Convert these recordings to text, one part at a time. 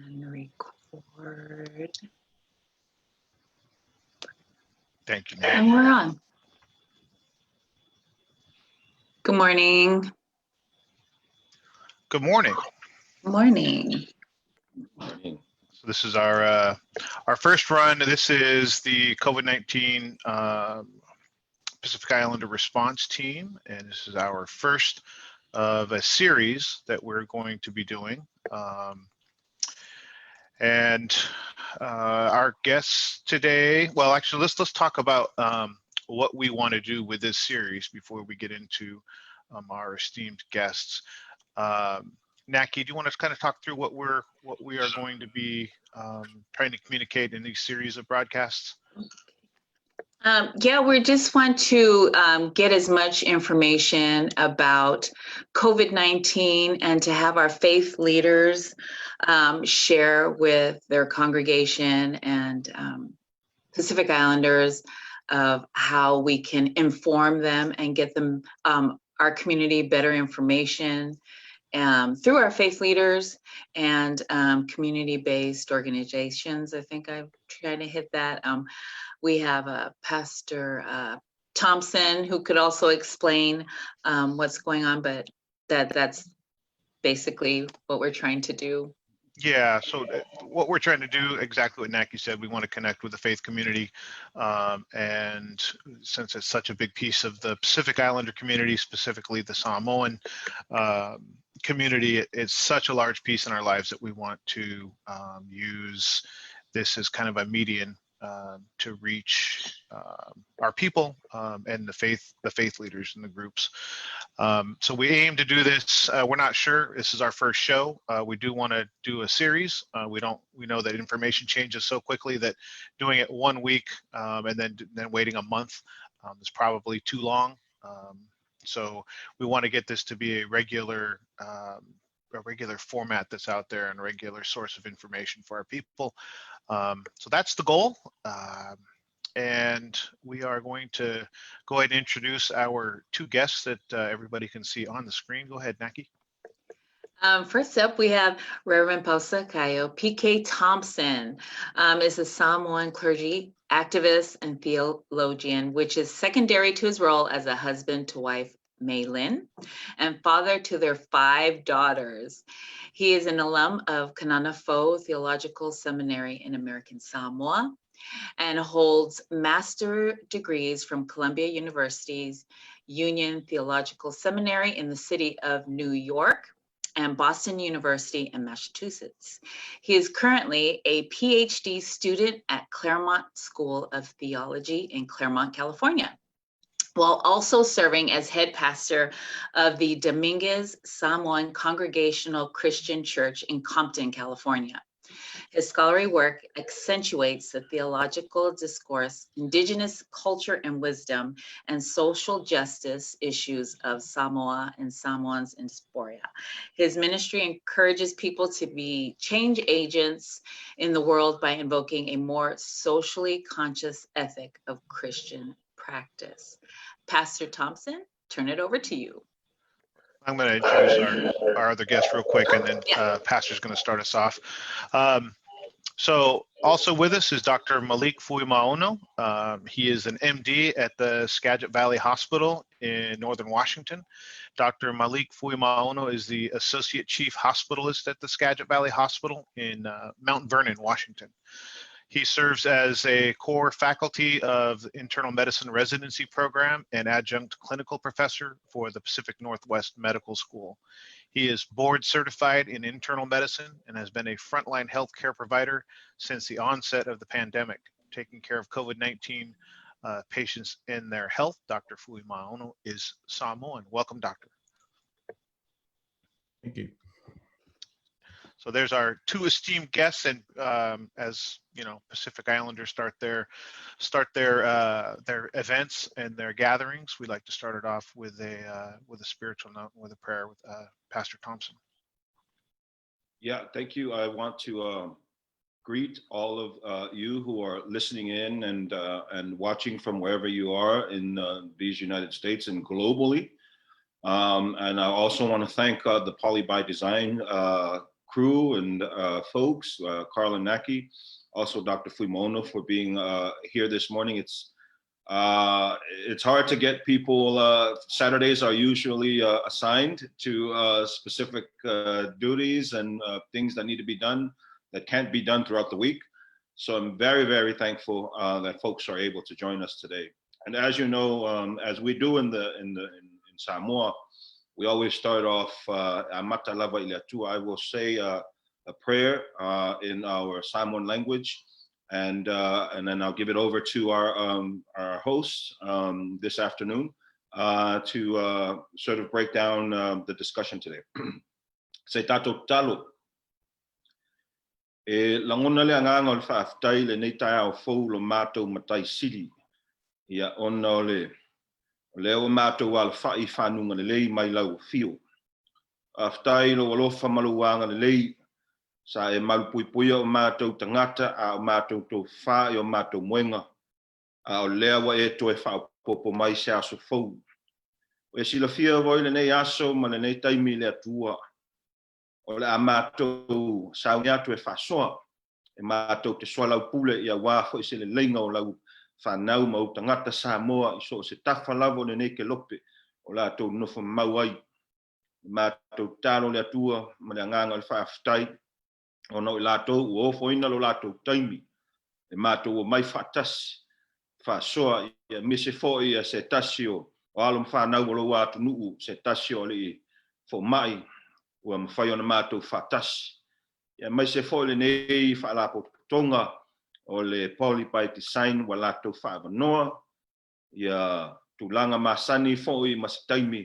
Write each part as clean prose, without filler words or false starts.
And record. Thank you. And we're on. Good morning. Good morning. Morning. So this is our first run. This is the COVID-19 Pacific Islander response team, and this is our first of a series that we're going to be doing. Our guests today, well, actually, let's talk about what we want to do with this series before we get into our esteemed guests. Naki, do you want to kind of talk through what we are going to be trying to communicate in these series of broadcasts? Yeah, we just want to get as much information about COVID-19 and to have our faith leaders share with their congregation and Pacific Islanders of how we can inform them and get them, our community, better information through our faith leaders and community-based organizations. I think I've tried to hit that. We have a Pastor Thompson who could also explain what's going on, but that's basically what we're trying to do. Yeah, so what we're trying to do, exactly what Naki said, we want to connect with the faith community. And since it's such a big piece of the Pacific Islander community, specifically the Samoan community, it's such a large piece in our lives that we want to use this as kind of a median to reach our people and the faith leaders in the groups. So we aim to do this. We're not sure. This is our first show. We do want to do a series. We know that information changes so quickly that doing it 1 week and then waiting a month is probably too long. So we want to get this to be a regular format that's out there and a regular source of information for our people. So that's the goal. And we are going to go ahead and introduce our two guests that everybody can see on the screen. Go ahead, Naki. First up, we have Reverend Sakayo. PK Thompson is a Samoan clergy activist and theologian, which is secondary to his role as a husband to wife Maylin and father to their 5 daughters. He is an alum of Kananafo Theological Seminary in American Samoa and holds master degrees from Columbia University's Union Theological Seminary in the city of New York and Boston University in Massachusetts. He is currently a PhD student at Claremont School of Theology in Claremont, California, while also serving as head pastor of the Dominguez Samoan Congregational Christian Church in Compton, California. His scholarly work accentuates the theological discourse, indigenous culture and wisdom, and social justice issues of Samoa and Samoans in diaspora. His ministry encourages people to be change agents in the world by invoking a more socially conscious ethic of Christian practice. Pastor Thompson, turn it over to you. I'm going to introduce our other guest real quick, and then Pastor's going to start us off. So also with us is Dr. Malik Fuuima Ono. He is an MD at the Skagit Valley Hospital in Northern Washington. Dr. Malik Fuuima Ono is the Associate Chief Hospitalist at the Skagit Valley Hospital in Mount Vernon, Washington. He serves as a core faculty of the Internal Medicine Residency Program and adjunct clinical professor for the Pacific Northwest Medical School. He is board certified in internal medicine and has been a frontline healthcare provider since the onset of the pandemic, taking care of COVID-19 patients in their health. Dr. Fuimaono Ono is Samoan. Welcome, doctor. Thank you. So there's our two esteemed guests, and as you know, Pacific Islanders start their events and their gatherings, we like to start it off with a spiritual note, with a prayer with Pastor Thompson. Yeah, thank you. I want to greet all of you who are listening in and watching from wherever you are in these United States and globally. And I also want to thank the Poly by Design crew and folks, Carl and Naki, also Dr. Fuimaono for being here this morning. It's hard to get people. Saturdays are usually assigned to specific duties and things that need to be done that can't be done throughout the week. So I'm very, very thankful that folks are able to join us today. And as you know, as we do in Samoa, we always start off. I will say a prayer in our Samoan language, and then I'll give it over to our host this afternoon to sort of break down the discussion today. Se tato talo. E langona le anganga o le whaaftai le nei tai au fou lo mātou matai siri. Ia ona o le o mātou al whai whanunga le lei mai lau fio. Aftai lo alofa maluanga le lei sa e malupuipuia o mātou tangata a o mātou tō whai o mātou moenga a o lea wa e to e whaopopo mai se aso fou. O e sila fia voi le nei aso ma le nei taimi le atua. O le a mātou saungi atu e whasoa, e mātou te soalau pule i a wāfo i se le leinga o lau whanau ma o tangata Samoa i so se tafa lavo le nei ke lope o lātou nofo mau ai. Mātou tālo le atua ma le anganga le whaaftai o no i lātou u ofo ina lo lātou taimi. E mātou o mai whaatasi, whasoa i a mise fo i a se tasi o alum whanau o lo wātu nuu se tasi o le i fo mai. Ua mawhai ona mātou whaatasi. Ia mai se fōle nei whaalapo tonga o le polypite sign wa lātou whaavanoa. Ia tūlanga masani fōi masitaimi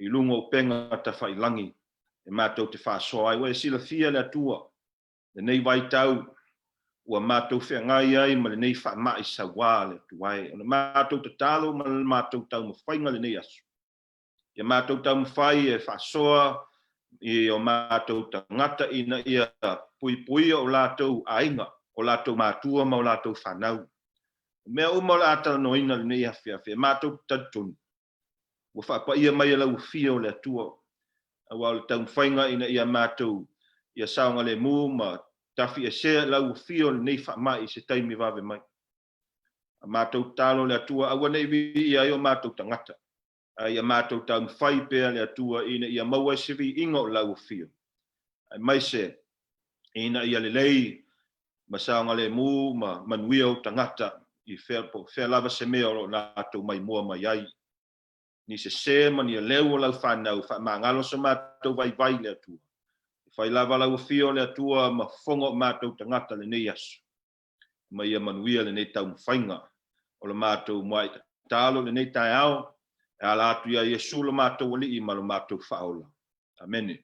i lunga o penga ta whailangi. E mātou te whaasoa ai. Wa e sila fia le atua. Le nei vai tau ua mātou whiangai ai ma le nei whaamai sa wā le tuai. O le mātou te talo ma le mātou tau mawhainga le nei asu. Ia mātou tau mawhai e whaasoa I o mātou tangata ina ia pui o lātou ainga, o lātou mātua ma o lātou whanau. Mea uma o lātou noina le nei hawhiawhia, mātou tatun. Ua whapa ia mai lau fio le atua. Awa o le tau mwhainga ina ia mātou ia saonga le mū ma tafi e sea lau fio le nei whamai I se taimi wawe mai. Mātou talo le atua, awa nei vi ia o mātou tangata. Ia mātou tau mwhai pēr le atua ina ia maua sevi inga o lau fio. Ai mai se, ina ia le lei, ma saonga le mū, ma manuia o tangata, I whea lava se mea o lātou mai mua mai ai. Ni se man ia leo o lau whanau, mangalo sa mātou vai le atua. Whai lava lau fio le atua, ma whonga o mātou tangata le nei asu. Ma ia manuia le nei tau mwhainga, o le mātou mai talo le nei tai ao, e ala atu ia Yesu lo mātou wali I malo mātou whaola. Amen.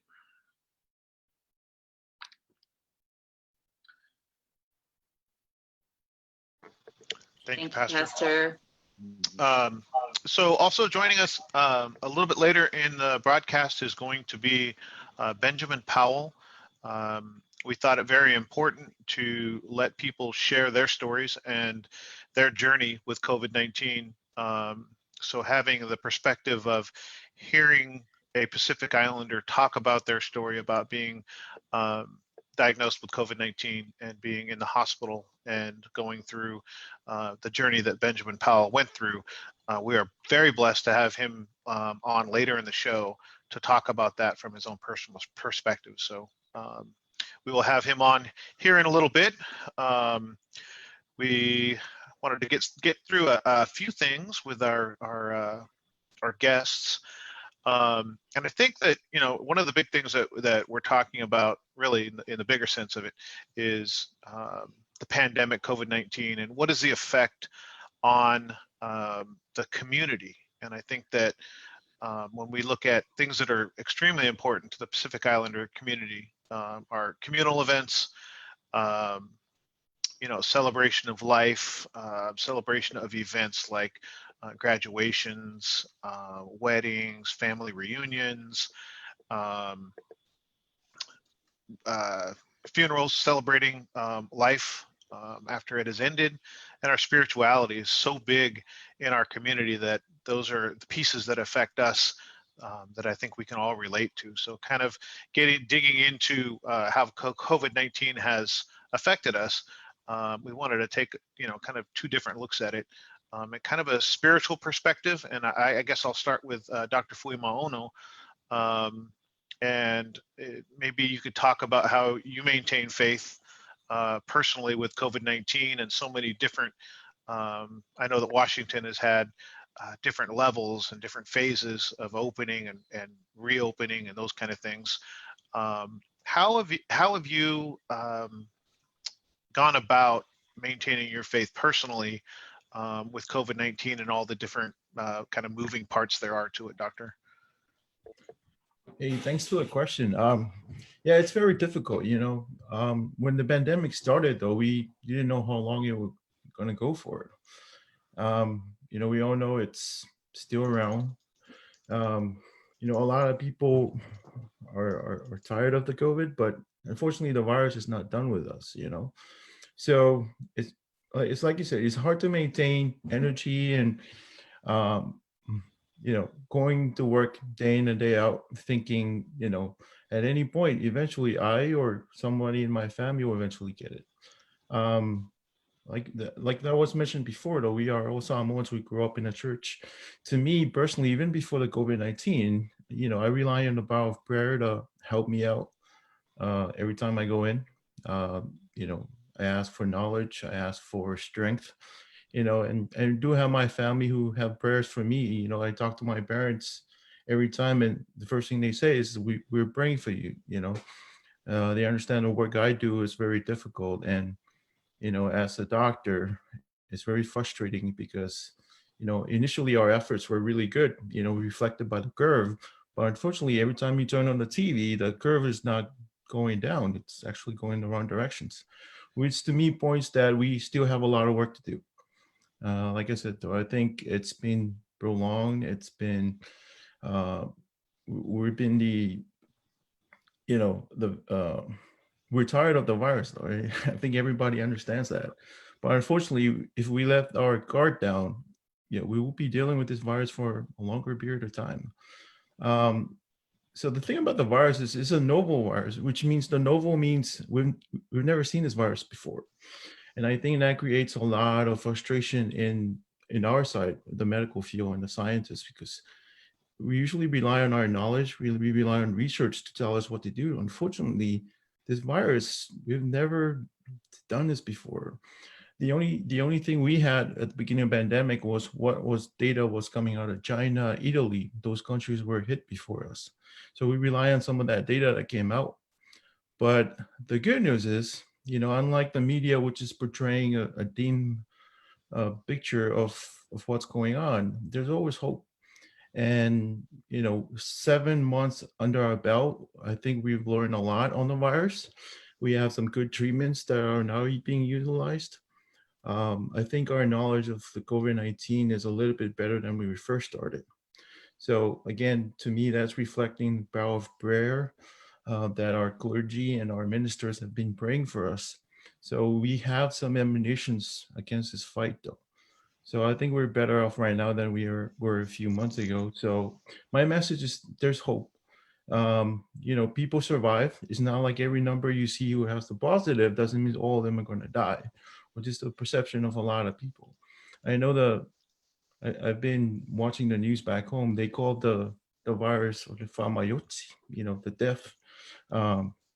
Thank you, Thank you, Pastor. Pastor. So also joining us a little bit later in the broadcast is going to be Benjamin Powell. We thought it very important to let people share their stories and their journey with COVID-19. So having the perspective of hearing a Pacific Islander talk about their story about being diagnosed with COVID-19 and being in the hospital and going through the journey that Benjamin Powell went through. We are very blessed to have him on later in the show to talk about that from his own personal perspective. So we will have him on here in a little bit. We wanted to get through a few things with our guests. And I think that, you know, one of the big things that we're talking about really in the bigger sense of it is the pandemic COVID-19 and what is the effect on the community. And I think that when we look at things that are extremely important to the Pacific Islander community, our communal events, you know, celebration of life, celebration of events like graduations, weddings, family reunions, funerals, celebrating life after it has ended. And our spirituality is so big in our community that those are the pieces that affect us that I think we can all relate to. So kind of digging into how COVID-19 has affected us. We wanted to take, kind of two different looks at it, at kind of a spiritual perspective. And I guess I'll start with Dr. Fuimaono Ono. And maybe you could talk about how you maintain faith personally with COVID-19 and so many different, I know that Washington has had different levels and different phases of opening and reopening and those kind of things. How have you gone about maintaining your faith personally with COVID-19 and all the different kind of moving parts there are to it, Doctor? Hey, thanks for the question. Yeah, it's very difficult. When the pandemic started, though, we didn't know how long it was going to go for. We all know it's still around. A lot of people are tired of the COVID, but unfortunately, the virus is not done with us. So it's like you said, it's hard to maintain energy and going to work day in and day out, thinking, at any point, eventually I or somebody in my family will eventually get it. Like that was mentioned before, though, we are all Samoans. We grew up in a church. To me personally, even before the COVID-19, I rely on the power of prayer to help me out every time I go in. I ask for knowledge, I ask for strength, and do have my family who have prayers for me. I talk to my parents every time, and the first thing they say is, we're praying for you. They understand the work I do is very difficult. And, as a doctor, it's very frustrating because, initially our efforts were really good, reflected by the curve. But unfortunately, every time you turn on the TV, the curve is not going down. It's actually going the wrong directions, which to me points that we still have a lot of work to do. Like I said, though, I think it's been prolonged. It's been, we've been we're tired of the virus, though. Right? I think everybody understands that. But unfortunately, if we left our guard down, we will be dealing with this virus for a longer period of time. So the thing about the virus is it's a novel virus, which means the novel means we've never seen this virus before. And I think that creates a lot of frustration in our side, the medical field and the scientists, because we usually rely on our knowledge, we rely on research to tell us what to do. Unfortunately, this virus, we've never done this before. The only thing we had at the beginning of the pandemic was data was coming out of China, Italy. Those countries were hit before us. So we rely on some of that data that came out. But the good news is, unlike the media, which is portraying a dim picture of what's going on, there's always hope. And 7 months under our belt, I think we've learned a lot on the virus. We have some good treatments that are now being utilized. I think our knowledge of the COVID-19 is a little bit better than when we first started. So again, to me, that's reflecting the power of prayer that our clergy and our ministers have been praying for us. So we have some ammunitions against this fight, though. So I think we're better off right now than we were a few months ago. So my message is there's hope. People survive. It's not like every number you see who has the positive doesn't mean all of them are going to die, which is the perception of a lot of people. I know I've been watching the news back home. They called the virus or the famayotsi, the death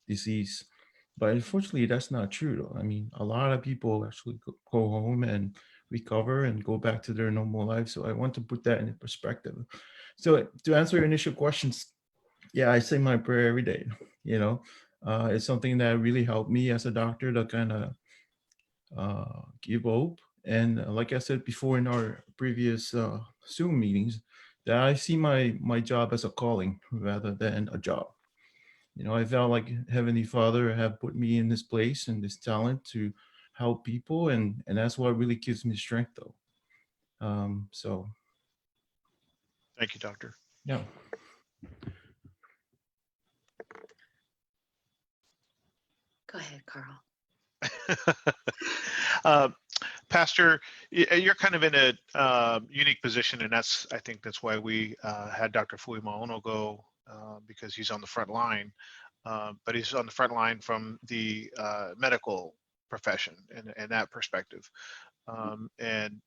disease. But unfortunately, that's not true, though. I mean, a lot of people actually go home and recover and go back to their normal life. So I want to put that in perspective. So to answer your initial questions, yeah, I say my prayer every day. It's something that really helped me as a doctor to kind of give hope. And like I said before in our previous Zoom meetings, that I see my job as a calling rather than a job. I felt like Heavenly Father have put me in this place and this talent to help people, and that's what really gives me strength, though. So. Thank you, Doctor. Yeah. Go ahead, Carl. Uh, Pastor, you're kind of in a unique position, and I think that's why we had Dr. Fuimaono Ono go, because he's on the front line, but he's on the front line from the medical profession and that perspective. And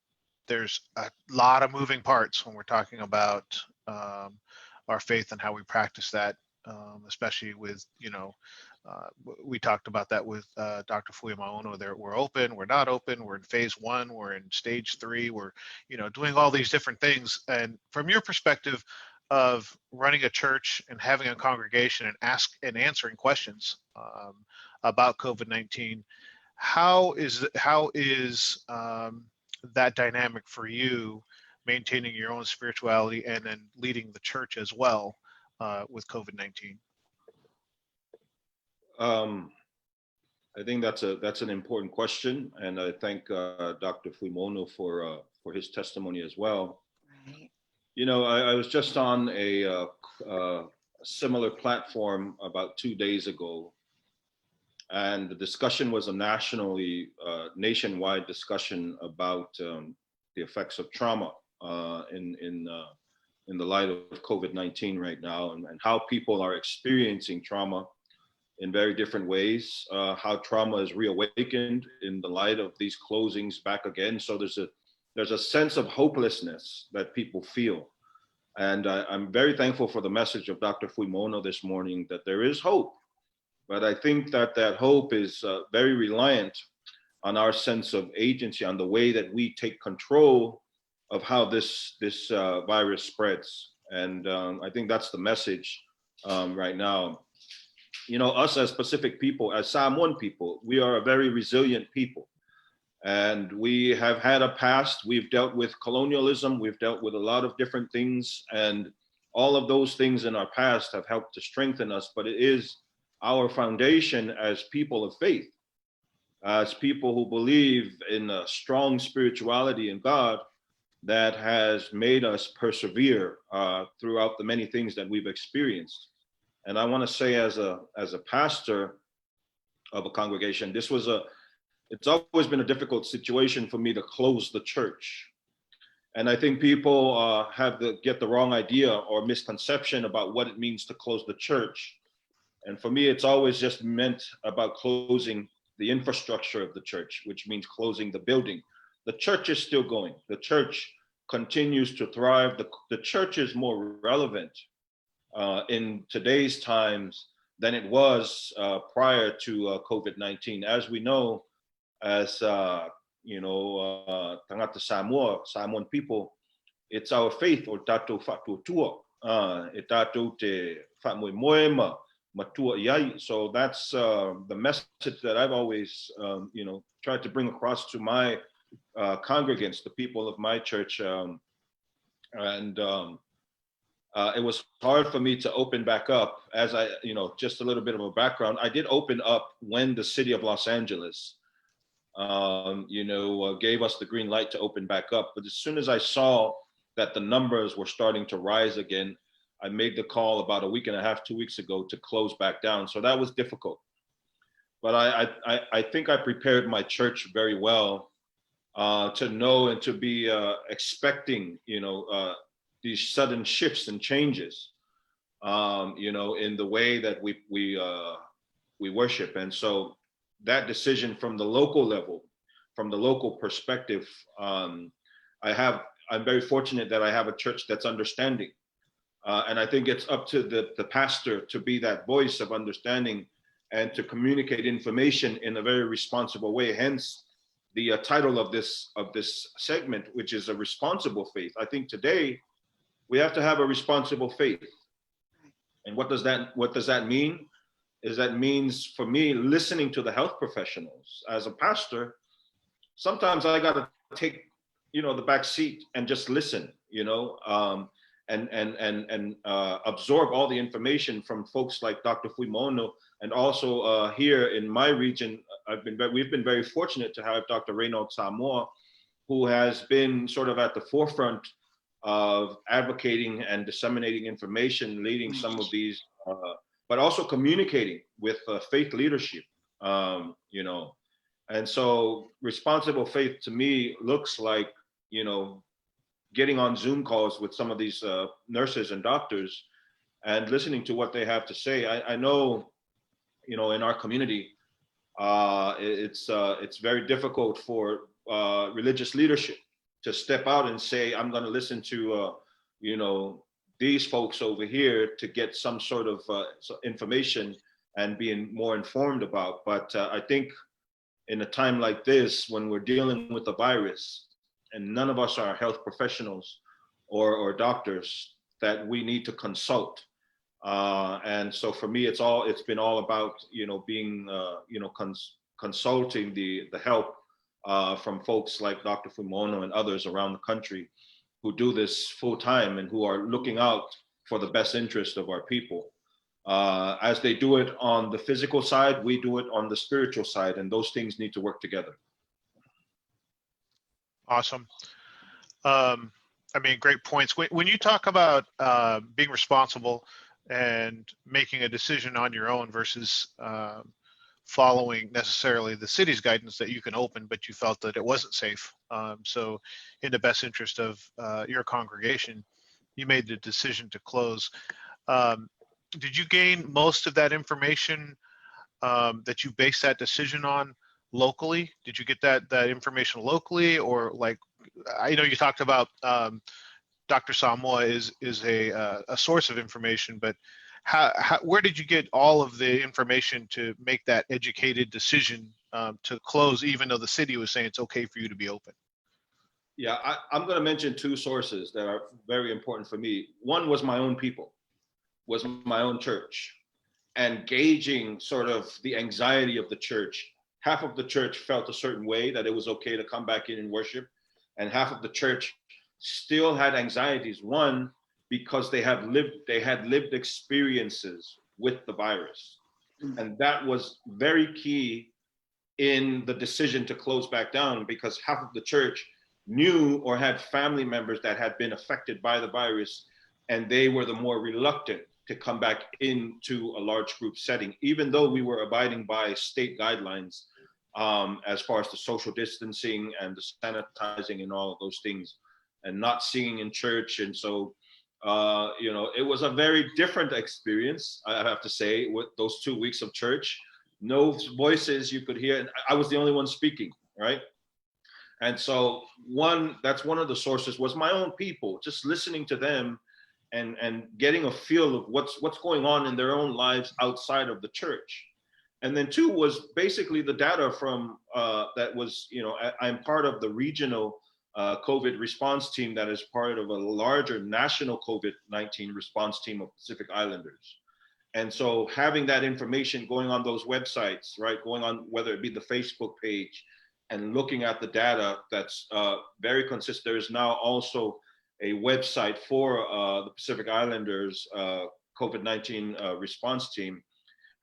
there's a lot of moving parts when we're talking about our faith and how we practice that, especially with, we talked about that with Dr. Fuimaono Ono. There, we're open, we're not open, we're in phase 1, we're in stage 3, we're, doing all these different things. And from your perspective of running a church and having a congregation and answering questions about COVID-19, how is that dynamic for you, maintaining your own spirituality and then leading the church as well with COVID-19? I think that's an important question, and I thank Dr. Fuimaono for his testimony as well. Right. I was just on a similar platform about 2 days ago, and the discussion was a nationwide discussion about the effects of trauma in the light of COVID-19 right now, and how people are experiencing trauma in very different ways, how trauma is reawakened in the light of these closings back again. So there's a sense of hopelessness that people feel. And I'm very thankful for the message of Dr. Fuimaono this morning, that there is hope. But I think that hope is very reliant on our sense of agency, on the way that we take control of how this virus spreads. And I think that's the message right now. Us as Pacific people, as Samoan people, we are a very resilient people. And we have had a past. We've dealt with colonialism. We've dealt with a lot of different things. And all of those things in our past have helped to strengthen us. But it is our foundation as people of faith, as people who believe in a strong spirituality in God, that has made us persevere throughout the many things that we've experienced. And I want to say, as a pastor of a congregation, it's always been a difficult situation for me to close the church. And I think people get the wrong idea or misconception about what it means to close the church. And for me, it's always just meant about closing the infrastructure of the church, which means closing the building. The church is still going. The church continues to thrive. The church is more relevant in today's times than it was prior to COVID-19. As we know, as Tangata Samoan people, it's our faith, o tatou fatuatua, e tatou te fa'amoemoema, matua iai. So that's the message that I've always, tried to bring across to my congregants, the people of my church. It was hard for me to open back up. As just a little bit of a background, I did open up when the city of Los Angeles, gave us the green light to open back up. But as soon as I saw that the numbers were starting to rise again, I made the call about a week and a half, 2 weeks ago, to close back down. So that was difficult. But I think I prepared my church very well to know and to be expecting, these sudden shifts and changes, in the way that we worship. And so that decision from the local level, from the local perspective, I'm very fortunate that I have a church that's understanding. And I think it's up to the pastor to be that voice of understanding and to communicate information in a very responsible way. Hence the title of this segment, which is a responsible faith. I think today we have to have a responsible faith. And what does that mean? That means for me, listening to the health professionals. As a pastor, sometimes I got to take, the back seat and just listen, and absorb all the information from folks like Dr. Fuimaono, and also here in my region, we've been very fortunate to have Dr. Reynald Samoa, who has been sort of at the forefront of advocating and disseminating information, leading some of these, but also communicating with faith leadership, And so responsible faith to me looks like, you know, getting on Zoom calls with some of these nurses and doctors and listening to what they have to say. I know, you know, in our community, it's very difficult for religious leadership to step out and say, I'm going to listen to, you know, these folks over here to get some sort of information and being more informed about. But I think in a time like this, when we're dealing with the virus, and none of us are health professionals or doctors, that we need to consult. And so for me, it's been all about, you know, being, you know, consulting the help from folks like Dr. Fuimaono and others around the country who do this full time and who are looking out for the best interest of our people. As they do it on the physical side, we do it on the spiritual side, and those things need to work together. Awesome. I mean, great points. When you talk about being responsible and making a decision on your own versus following necessarily the city's guidance that you can open, but you felt that it wasn't safe. So in the best interest of your congregation, you made the decision to close. Did you gain most of that information that you based that decision on locally? Did you get that information locally, or like, I know you talked about Dr. Samoa is a source of information, but where did you get all of the information to make that educated decision to close, even though the city was saying it's okay for you to be open? Yeah, I'm going to mention two sources that are very important for me. One was my own people, was my own church, and gauging sort of the anxiety of the church. Half of the church felt a certain way, that it was okay to come back in and worship, and half of the church still had anxieties. One, because they had lived experiences with the virus, and that was very key in the decision to close back down, because half of the church knew or had family members that had been affected by the virus, and they were the more reluctant to come back into a large group setting, even though we were abiding by state guidelines as far as the social distancing and the sanitizing and all of those things, and not singing in church. And so, you know, it was a very different experience, I have to say, with those 2 weeks of church. No voices you could hear. And I was the only one speaking, right? And so that's one of the sources, was my own people, just listening to them and getting a feel of what's going on in their own lives outside of the church. And then two was basically the data from that was, you know, I'm part of the regional COVID response team that is part of a larger national COVID-19 response team of Pacific Islanders. And so having that information, going on those websites, right, going on whether it be the Facebook page, and looking at the data that's very consistent. There is now also a website for the Pacific Islanders COVID-19 response team.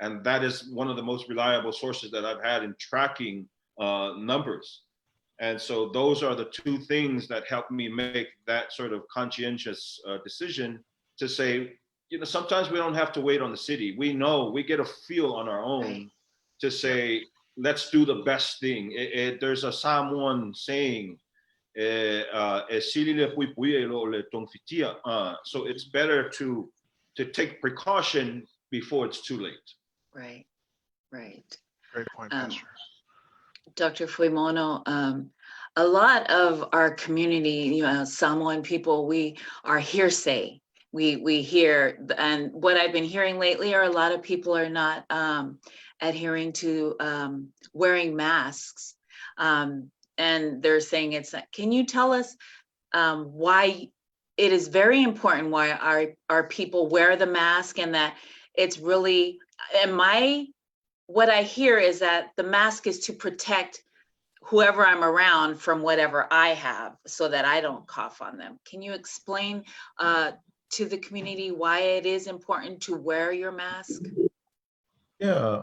And that is one of the most reliable sources that I've had in tracking numbers. And so those are the two things that helped me make that sort of conscientious decision to say, you know, sometimes we don't have to wait on the city. We know, we get a feel on our own to say, let's do the best thing. There's a Samoan saying, so it's better to take precaution before it's too late. Right. Great point, Pastor. Dr. Fuimaono, a lot of our community, you know, Samoan people, we are hearsay. We hear, and what I've been hearing lately are a lot of people are not adhering to wearing masks. And they're saying can you tell us why it is very important why our people wear the mask, and that it's really, what I hear is that the mask is to protect whoever I'm around from whatever I have, so that I don't cough on them. Can you explain to the community why it is important to wear your mask? Yeah,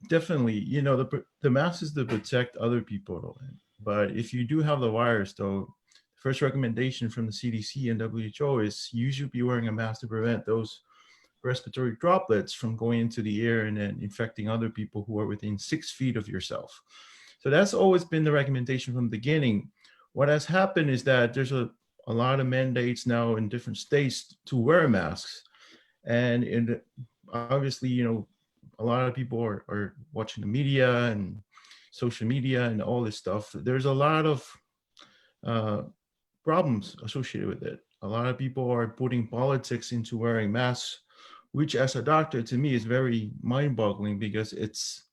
definitely. You know, the mask is to protect other people, though. But if you do have the virus, though, the first recommendation from the CDC and WHO is you should be wearing a mask to prevent those respiratory droplets from going into the air and then infecting other people who are within 6 feet of yourself. So that's always been the recommendation from the beginning. What has happened is that there's a lot of mandates now in different states to wear masks. And obviously, a lot of people are watching the media and social media and all this stuff. There's a lot of problems associated with it. A lot of people are putting politics into wearing masks, which as a doctor, to me, is very mind-boggling because it's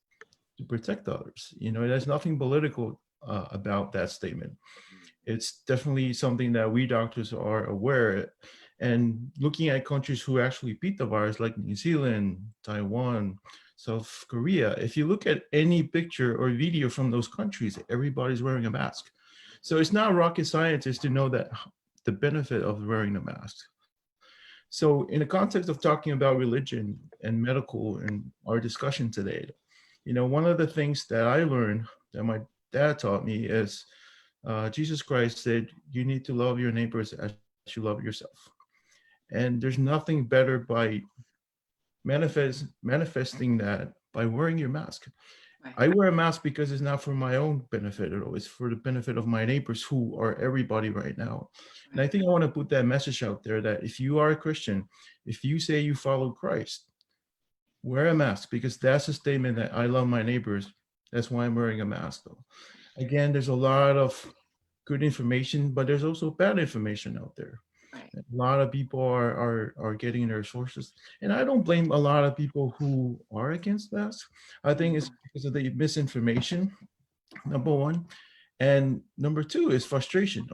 to protect others. There's nothing political about that statement. It's definitely something that we doctors are aware. And looking at countries who actually beat the virus, like New Zealand, Taiwan, South Korea, if you look at any picture or video from those countries, everybody's wearing a mask. So it's not rocket scientist to know that the benefit of wearing the mask. So in the context of talking about religion and medical and our discussion today, one of the things that I learned that my dad taught me is Jesus Christ said, you need to love your neighbors as you love yourself. And there's nothing better by manifesting that by wearing your mask. Right. I wear a mask because it's not for my own benefit at all. It's for the benefit of my neighbors who are everybody right now. And I think I want to put that message out there that if you are a Christian, if you say you follow Christ, wear a mask because that's a statement that I love my neighbors. That's why I'm wearing a mask though. Again, there's a lot of good information, but there's also bad information out there. Right. A lot of people are getting their sources, and I don't blame a lot of people who are against masks. I think it's because of the misinformation, number one, and number two is frustration.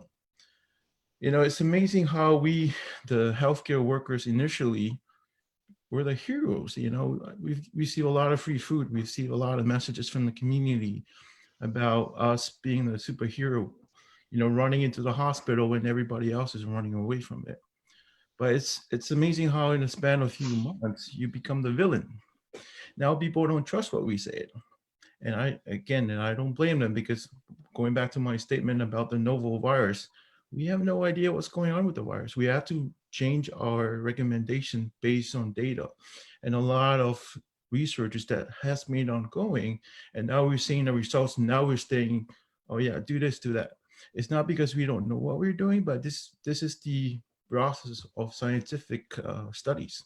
It's amazing how we, the healthcare workers, initially were the heroes. We receive a lot of free food. We receive a lot of messages from the community about us being the superhero, running into the hospital when everybody else is running away from it. But it's amazing how in a span of a few months, you become the villain. Now people don't trust what we say. And I don't blame them because going back to my statement about the novel virus, we have no idea what's going on with the virus. We have to change our recommendation based on data. And a lot of research that has been ongoing, and now we're seeing the results. Now we're saying, oh yeah, do this, do that. It's not because we don't know what we're doing, but this is the process of scientific studies.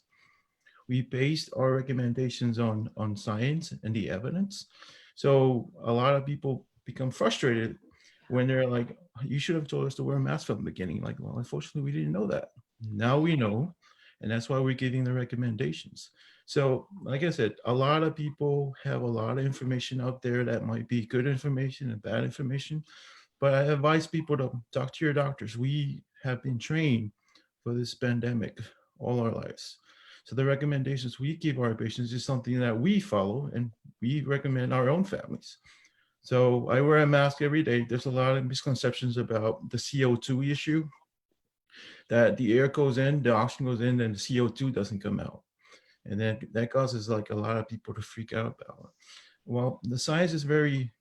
We based our recommendations on science and the evidence. So a lot of people become frustrated when they're like, you should have told us to wear a mask from the beginning. Like, well, unfortunately, we didn't know that. Now we know, and that's why we're giving the recommendations. So like I said, a lot of people have a lot of information out there that might be good information and bad information, but I advise people to talk to your doctors. We have been trained for this pandemic all our lives. So the recommendations we give our patients is something that we follow and we recommend our own families. So I wear a mask every day. There's a lot of misconceptions about the CO2 issue, that the air goes in, the oxygen goes in, and the CO2 doesn't come out. And then that causes like a lot of people to freak out about it. Well, the science is very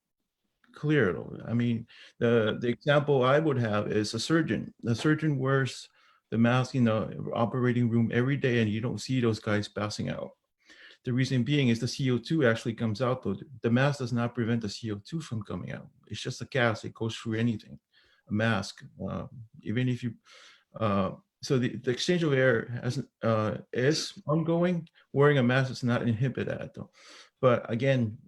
clear though. I mean, the example I would have is a surgeon. The surgeon wears the mask in the operating room every day and you don't see those guys passing out. The reason being is the CO2 actually comes out though. The mask does not prevent the CO2 from coming out. It's just a gas, it goes through anything. A mask, even if you, so the exchange of air is ongoing. Wearing a mask does not inhibit that though. But again,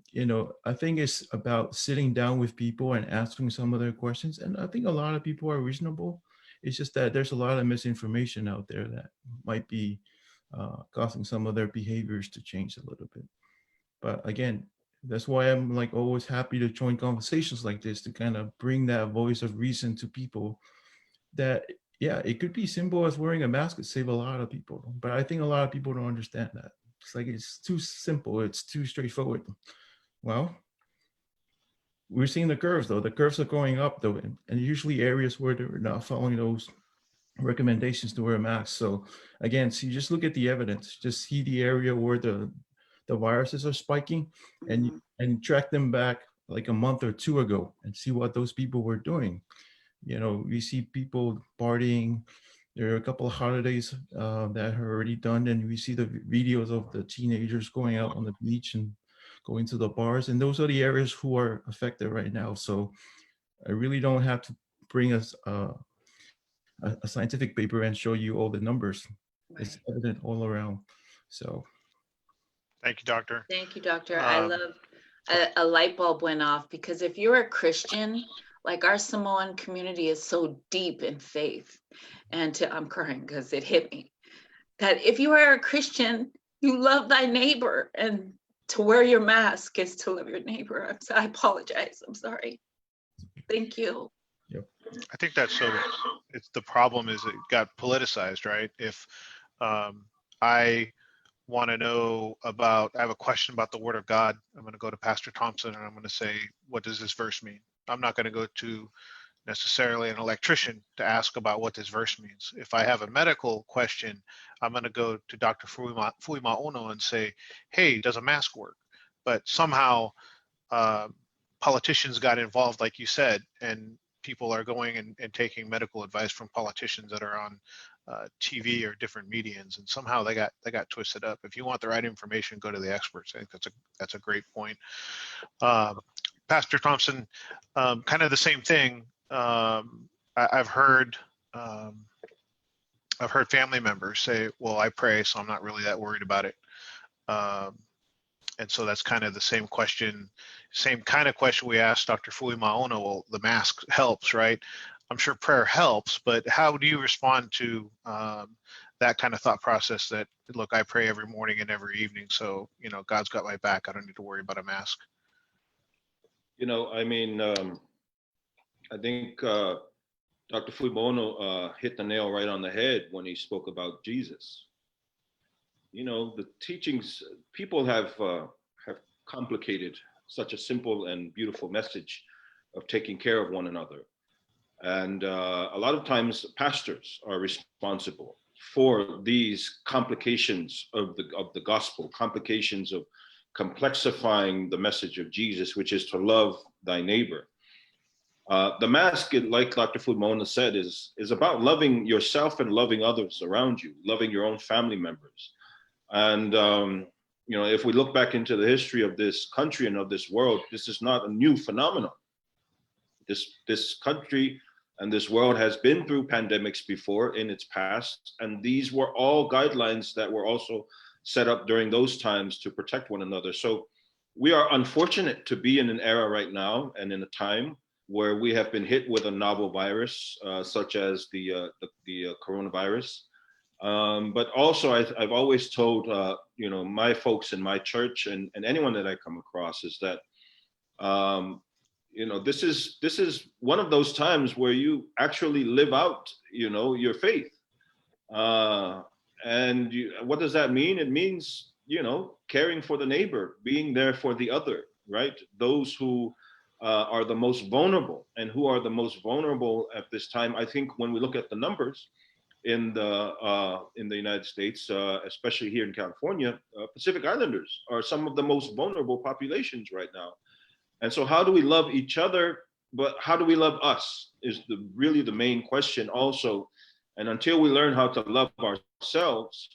I think it's about sitting down with people and asking some of their questions. And I think a lot of people are reasonable. It's just that there's a lot of misinformation out there that might be causing some of their behaviors to change a little bit. But again, that's why I'm like always happy to join conversations like this to kind of bring that voice of reason to people that, yeah, it could be simple as wearing a mask could save a lot of people. But I think a lot of people don't understand that. It's like, it's too simple. It's too straightforward. Well, we're seeing the curves though. The curves are going up though, and usually areas where they're not following those recommendations to wear a mask. So again, so you just look at the evidence, just see the area where the viruses are spiking, and track them back like a month or two ago and see what those people were doing. We see people partying. There are a couple of holidays that are already done, and we see the videos of the teenagers going out on the beach and going to the bars, and those are the areas who are affected right now. So I really don't have to bring us a scientific paper and show you all the numbers. It's Right. evident all around. So Thank you, Doctor. Thank you, Doctor. I Um, love a light bulb went off, because if you're a Christian, like our Samoan community is so deep in faith, and I'm crying because it hit me, that if you are a Christian, you love thy neighbor, and to wear your mask is to love your neighbor. I apologize. I'm sorry. Thank you. I think that's so. It's the problem is it got politicized, right? If I want to know about, I have a question about the Word of God, I'm going to go to Pastor Thompson and I'm going to say, what does this verse mean? I'm not going to go to necessarily an electrician to ask about what this verse means. If I have a medical question, I'm going to go to Dr. Fuimaono Ono and say, hey, does a mask work? But somehow politicians got involved, like you said, and people are going and taking medical advice from politicians that are on TV or different medians, and somehow they got twisted up. If you want the right information, go to the experts. I think that's a great point. Pastor Thompson, kind of the same thing. I've heard family members say, "Well, I pray, so I'm not really that worried about it." And so that's kind of the same kind of question we asked Dr. Fuimaono. Well, the mask helps, right? I'm sure prayer helps, but how do you respond to that kind of thought process that, look, I pray every morning and every evening, so, God's got my back. I don't need to worry about a mask. I mean, I think Dr. Fuimaono hit the nail right on the head when he spoke about Jesus. The teachings, people have complicated such a simple and beautiful message of taking care of one another. And a lot of times pastors are responsible for these complications of the gospel, complications of complexifying the message of Jesus, which is to love thy neighbor. The mask, like Dr. Fuimaono said, is about loving yourself and loving others around you, loving your own family members. And, if we look back into the history of this country and of this world, this is not a new phenomenon. This country and this world has been through pandemics before in its past, and these were all guidelines that were also set up during those times to protect one another. So we are unfortunate to be in an era right now and in a time where we have been hit with a novel virus, such as the coronavirus. But also, I've always told my folks in my church and anyone that I come across is that this is one of those times where you actually live out your faith. And what does that mean? It means caring for the neighbor, being there for the other, right? Those who are the most vulnerable, and who are the most vulnerable at this time. I think when we look at the numbers in the United States, especially here in California, Pacific Islanders are some of the most vulnerable populations right now. And so how do we love each other, but how do we love us is really the main question also. And until we learn how to love ourselves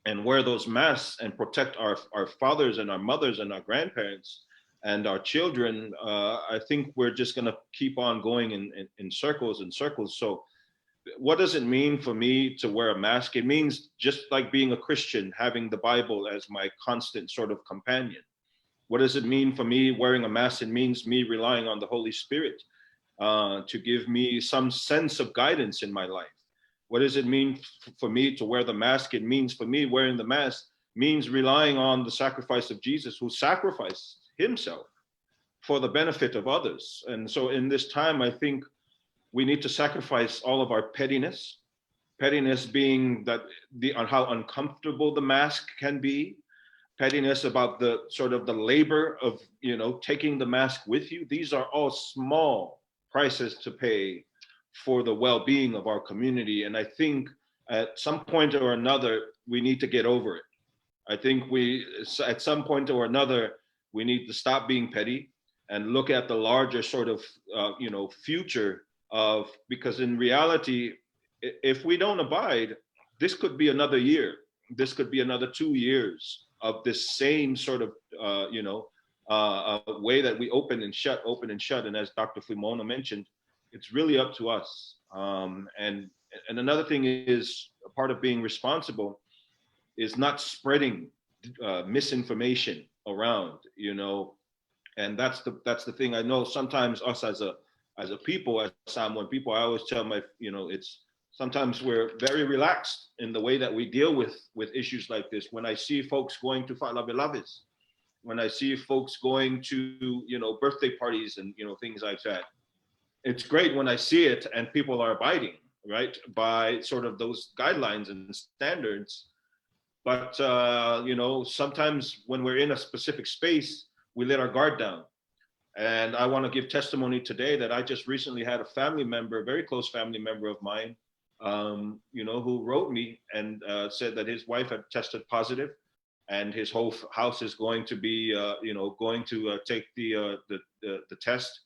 and wear those masks and protect our fathers and our mothers and our grandparents and our children, I think we're just going to keep on going in circles and circles. So what does it mean for me to wear a mask? It means just like being a Christian, having the Bible as my constant sort of companion. What does it mean for me wearing a mask? It means me relying on the Holy Spirit to give me some sense of guidance in my life. What does it mean for me to wear the mask? It means for me wearing the mask means relying on the sacrifice of Jesus, who sacrificed himself for the benefit of others. And so in this time, I think we need to sacrifice all of our pettiness being on how uncomfortable the mask can be, pettiness about the sort of the labor of taking the mask with you. These are all small prices to pay for the well-being of our community. And I think at some point or another, we need to get over it. I think at some point or another, we need to stop being petty and look at the larger sort of future of, because in reality, if we don't abide, this could be another year. This could be another 2 years of this same sort of, way that we open and shut. And as Dr. Fuimaono mentioned, it's really up to us. And another thing is, a part of being responsible is not spreading misinformation around, you know. And that's the thing. I know sometimes us as a people, as Samoan people, I always tell my, you know, it's sometimes we're very relaxed in the way that we deal with issues like this. When I see folks going to fa'alave'alaves, when I see folks going to, you know, birthday parties and, you know, things like that, it's great when I see it and people are abiding, right, by sort of those guidelines and standards. But, you know, sometimes when we're in a specific space, we let our guard down. And I want to give testimony today that I just recently had a family member, a very close family member of mine, you know, who wrote me and said that his wife had tested positive, and his whole house is going to be, you know, going to take the test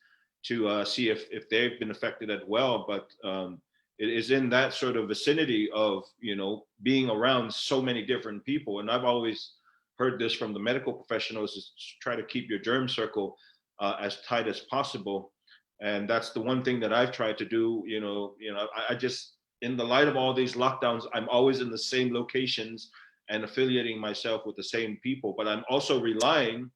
to see if they've been affected as well. But it is in that sort of vicinity of, you know, being around so many different people. And I've always heard this from the medical professionals, is try to keep your germ circle as tight as possible. And that's the one thing that I've tried to do. I just, in the light of all these lockdowns, I'm always in the same locations and affiliating myself with the same people, but I'm also relying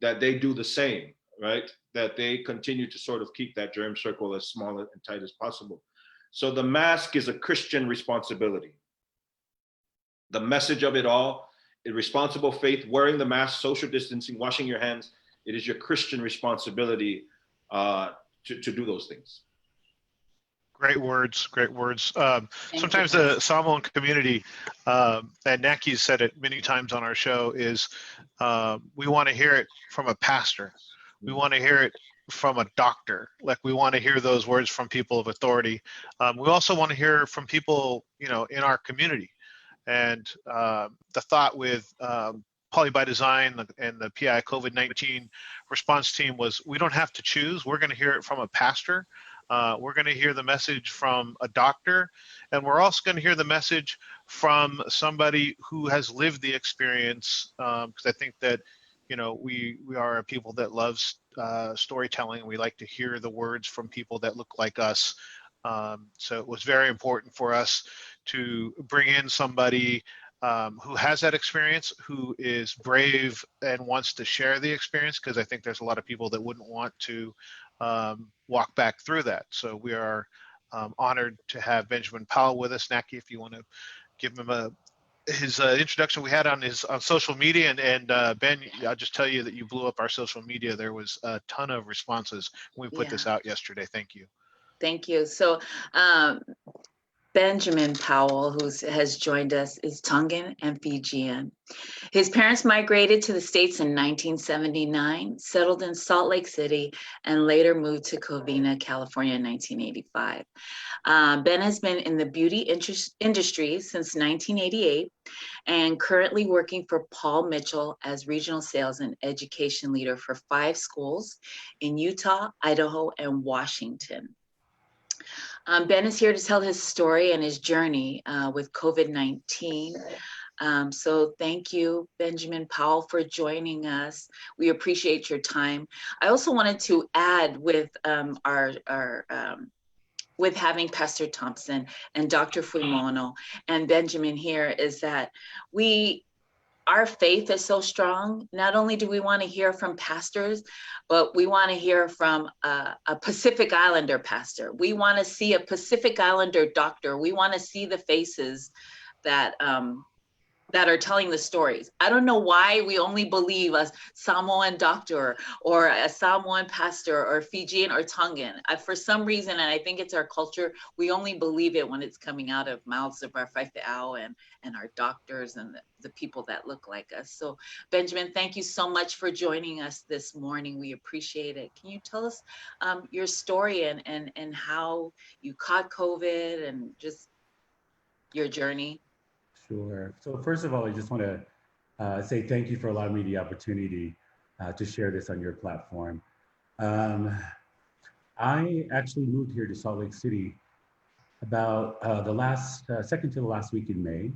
that they do the same, right? That they continue to sort of keep that germ circle as small and tight as possible. So the mask is a Christian responsibility. The message of it all, irresponsible faith, wearing the mask, social distancing, washing your hands, it is your Christian responsibility to do those things. Great words, great words. Sometimes you. the Samoan community, and Naki said it many times on our show, is we want to hear it from a pastor. We want to hear it from a doctor. Like, we want to hear those words from people of authority. We also want to hear from people, you know, in our community. And the thought with Poly by Design and the PI COVID-19 response team was, we don't have to choose. We're going to hear it from a pastor. We're going to hear the message from a doctor, and we're also going to hear the message from somebody who has lived the experience, because I think that, you know, we are a people that loves storytelling, and we like to hear the words from people that look like us. So it was very important for us to bring in somebody who has that experience, who is brave and wants to share the experience, because I think there's a lot of people that wouldn't want to walk back through that. So we are honored to have Benjamin Powell with us. Naki, if you want to give him his introduction we had on social media, and Ben, I'll just tell you that you blew up our social media. There was a ton of responses when we put this out yesterday. Thank you. Thank you. So Benjamin Powell, who has joined us, is Tongan and Fijian. His parents migrated to the States in 1979, settled in Salt Lake City, and later moved to Covina, California in 1985. Ben has been in the beauty industry since 1988 and currently working for Paul Mitchell as regional sales and education leader for 5 schools in Utah, Idaho, and Washington. Ben is here to tell his story and his journey with COVID-19. So thank you, Benjamin Powell, for joining us. We appreciate your time. I also wanted to add with with having Pastor Thompson and Dr. Fuimaono and Benjamin here, is that our faith is so strong. Not only do we want to hear from pastors, but we want to hear from a Pacific Islander pastor. We want to see a Pacific Islander doctor. We want to see the faces that are telling the stories. I don't know why we only believe a Samoan doctor or a Samoan pastor or Fijian or Tongan. For some reason, and I think it's our culture, we only believe it when it's coming out of mouths of our whaita'au and our doctors and the people that look like us. So Benjamin, thank you so much for joining us this morning. We appreciate it. Can you tell us your story and how you caught COVID and just your journey? Sure. So first of all, I just want to say thank you for allowing me the opportunity to share this on your platform. I actually moved here to Salt Lake City about second to the last week in May.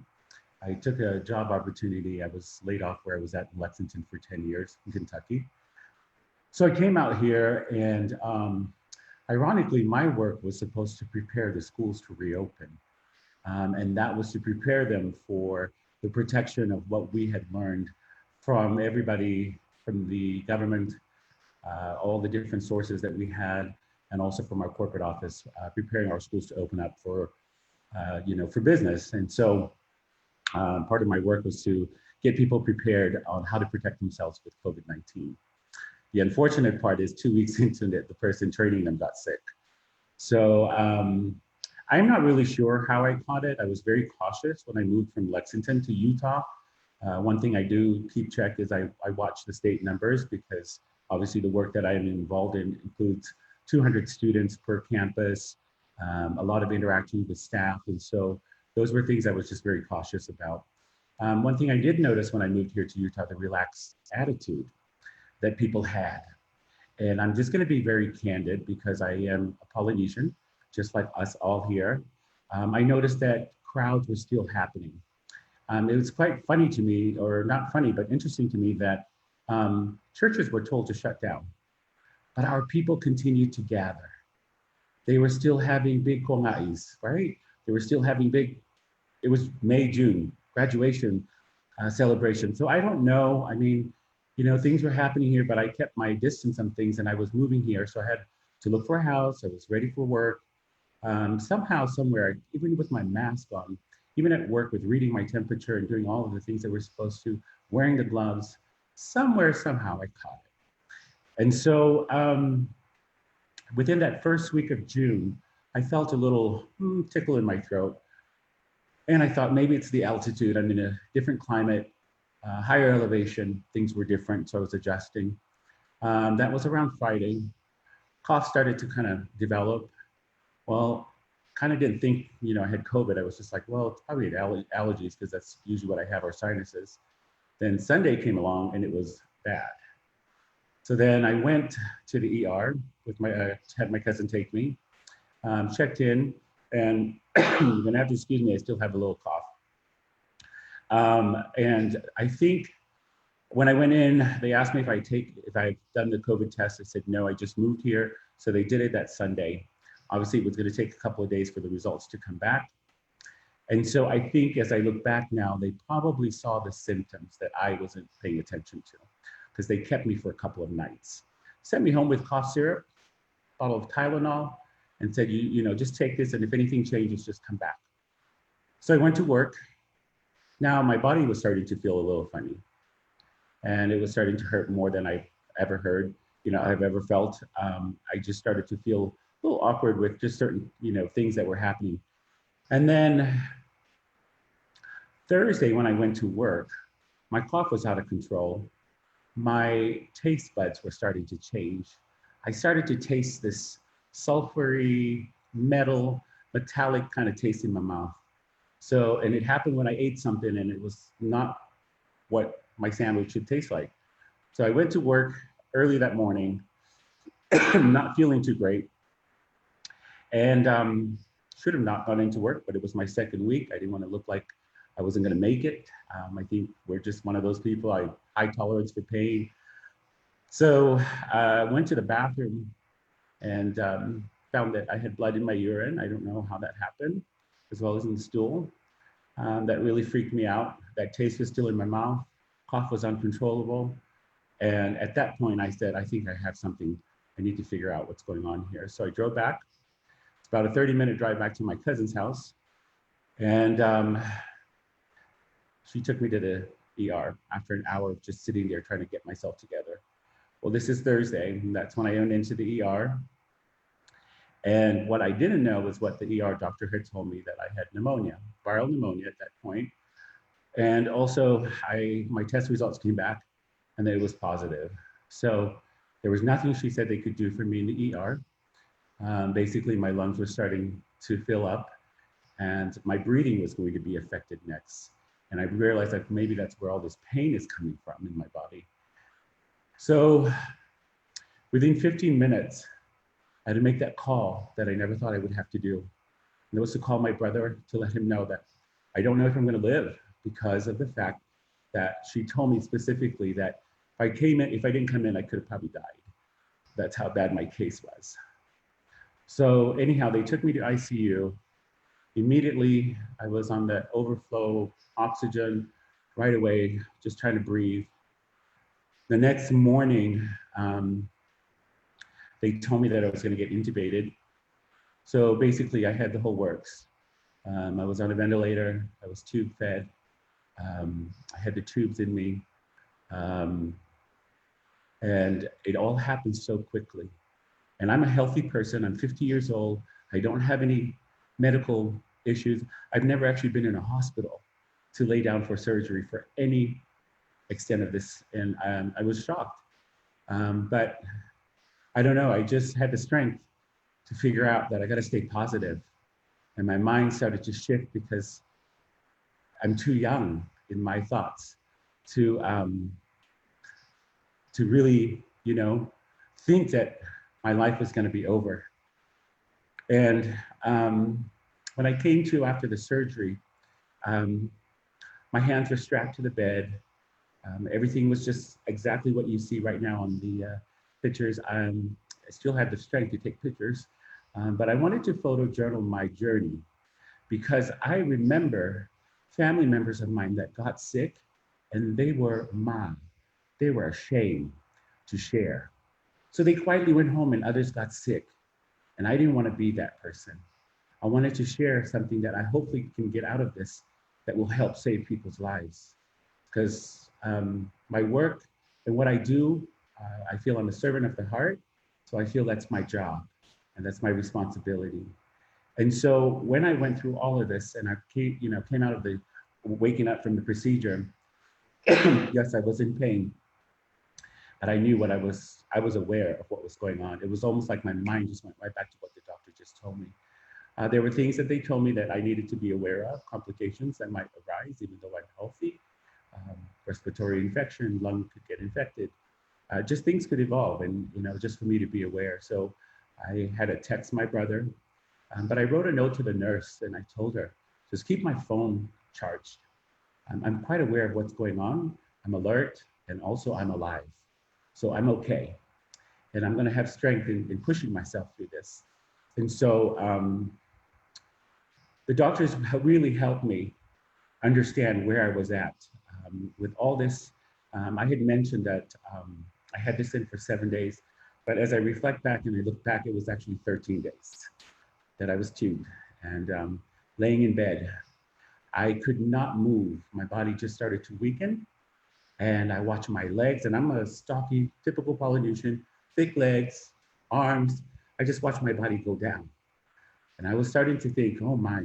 I took a job opportunity. I was laid off where I was at in Lexington for 10 years in Kentucky. So I came out here, and ironically, my work was supposed to prepare the schools to reopen. And that was to prepare them for the protection of what we had learned from everybody, from the government, all the different sources that we had, and also from our corporate office, preparing our schools to open up for, for business. And so part of my work was to get people prepared on how to protect themselves with COVID-19. The unfortunate part is 2 weeks into it, the person training them got sick. So I'm not really sure how I caught it. I was very cautious when I moved from Lexington to Utah. One thing I do keep check is I watch the state numbers, because obviously the work that I am involved in includes 200 students per campus, a lot of interaction with staff. And so those were things I was just very cautious about. One thing I did notice when I moved here to Utah, the relaxed attitude that people had. And I'm just going to be very candid, because I am a Polynesian, just like us all here. I noticed that crowds were still happening. It was quite funny to me, or not funny, but interesting to me, that churches were told to shut down, but our people continued to gather. They were still having big kongais, right? They were still having big, it was May, June, graduation celebration. So I don't know. I mean, things were happening here, but I kept my distance on things, and I was moving here. So I had to look for a house. I was ready for work. Somehow, somewhere, even with my mask on, even at work with reading my temperature and doing all of the things that we're supposed to, wearing the gloves, somewhere, somehow I caught it. And so within that first week of June, I felt a little tickle in my throat. And I thought maybe it's the altitude. I'm in a different climate, higher elevation, things were different, so I was adjusting. That was around Friday. Cough started to kind of develop. Well, kind of didn't think, I had COVID. I was just like, well, it's probably allergies, because that's usually what I have, or sinuses. Then Sunday came along and it was bad. So then I went to the ER with had my cousin take me, checked in, and you're gonna have to excuse me, I still have a little cough. And I think when I went in, they asked me if I've done the COVID test. I said, no, I just moved here. So they did it that Sunday. Obviously, it was going to take a couple of days for the results to come back. And so I think as I look back now, they probably saw the symptoms that I wasn't paying attention to, because they kept me for a couple of nights. Sent me home with cough syrup, a bottle of Talanoa, and said, just take this, and if anything changes, just come back. So I went to work. Now my body was starting to feel a little funny, and it was starting to hurt more than I've ever I've ever felt. I just started to feel a little awkward with just certain, things that were happening. And then Thursday, when I went to work, my cough was out of control. My taste buds were starting to change. I started to taste this sulfury, metallic kind of taste in my mouth. So, and it happened when I ate something, and it was not what my sandwich should taste like. So I went to work early that morning, not feeling too great. And should have not gone into work, but it was my second week. I didn't want to look like I wasn't going to make it. I think we're just one of those people, high tolerance for pain. So I went to the bathroom and found that I had blood in my urine. I don't know how that happened, as well as in the stool. That really freaked me out. That taste was still in my mouth. Cough was uncontrollable. And at that point, I said, I think I have something. I need to figure out what's going on here. So I drove back. It's about a 30-minute drive back to my cousin's house. And she took me to the ER after an hour of just sitting there trying to get myself together. Well, this is Thursday, and that's when I went into the ER. And what I didn't know was what the ER doctor had told me, that I had pneumonia, viral pneumonia at that point. And also my test results came back and that it was positive. So there was nothing she said they could do for me in the ER. Basically, my lungs were starting to fill up and my breathing was going to be affected next. And I realized that maybe that's where all this pain is coming from in my body. So within 15 minutes, I had to make that call that I never thought I would have to do. And it was to call my brother to let him know that I don't know if I'm going to live, because of the fact that she told me specifically that if I didn't come in, I could have probably died. That's how bad my case was. So anyhow, they took me to ICU. Immediately, I was on the overflow oxygen right away, just trying to breathe. The next morning, they told me that I was going to get intubated. So basically, I had the whole works. I was on a ventilator. I was tube fed. I had the tubes in me. And it all happened so quickly. And I'm a healthy person. I'm 50 years old. I don't have any medical issues. I've never actually been in a hospital to lay down for surgery for any extent of this. And I was shocked. But I don't know, I just had the strength to figure out that I got to stay positive. And my mind started to shift because I'm too young in my thoughts to really, you know, think that my life was going to be over. And when I came to after the surgery, my hands were strapped to the bed. Everything was just exactly what you see right now on the pictures. I still had the strength to take pictures, but I wanted to photojournal my journey because I remember family members of mine that got sick and they were ashamed to share. So they quietly went home and others got sick. And I didn't want to be that person. I wanted to share something that I hopefully can get out of this that will help save people's lives. Because my work and what I do, I feel I'm a servant of the heart. So I feel that's my job and that's my responsibility. And so when I went through all of this and I came out of the waking up from the procedure, yes, I was in pain, but I knew I was aware of what was going on. It was almost like my mind just went right back to what the doctor just told me. There were things that they told me that I needed to be aware of, complications that might arise even though I'm healthy. Respiratory infection, lung could get infected. Just things could evolve and, you know, just for me to be aware. So I had to text my brother, but I wrote a note to the nurse and I told her, just keep my phone charged. I'm quite aware of what's going on. I'm alert and also I'm alive. So I'm okay. And I'm gonna have strength in pushing myself through this. And so the doctors really helped me understand where I was at. With all this, I had mentioned that I had this in for 7 days, but as I reflect back and I look back, it was actually 13 days that I was tubed and laying in bed. I could not move. My body just started to weaken and I watched my legs, and I'm a stocky, typical Polynesian, thick legs, arms. I just watched my body go down. And I was starting to think, oh my,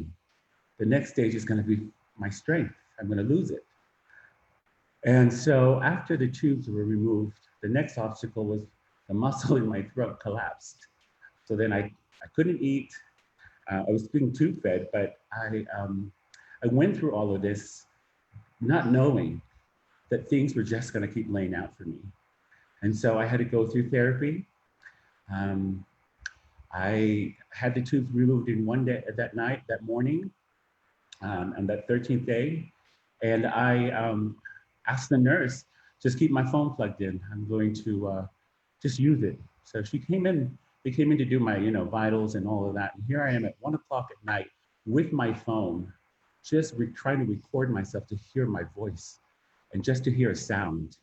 the next stage is gonna be my strength. I'm gonna lose it. And so after the tubes were removed, the next obstacle was the muscle in my throat collapsed. So then I couldn't eat. I was being tube fed, but I went through all of this not knowing that things were just gonna keep laying out for me. And so I had to go through therapy. I had the tubes removed in one day, that morning, on that 13th day. And I asked the nurse, just keep my phone plugged in. I'm going to just use it. So she came in, they came in to do my, vitals and all of that. And here I am at 1 o'clock at night with my phone, just trying to record myself to hear my voice and just to hear a sound.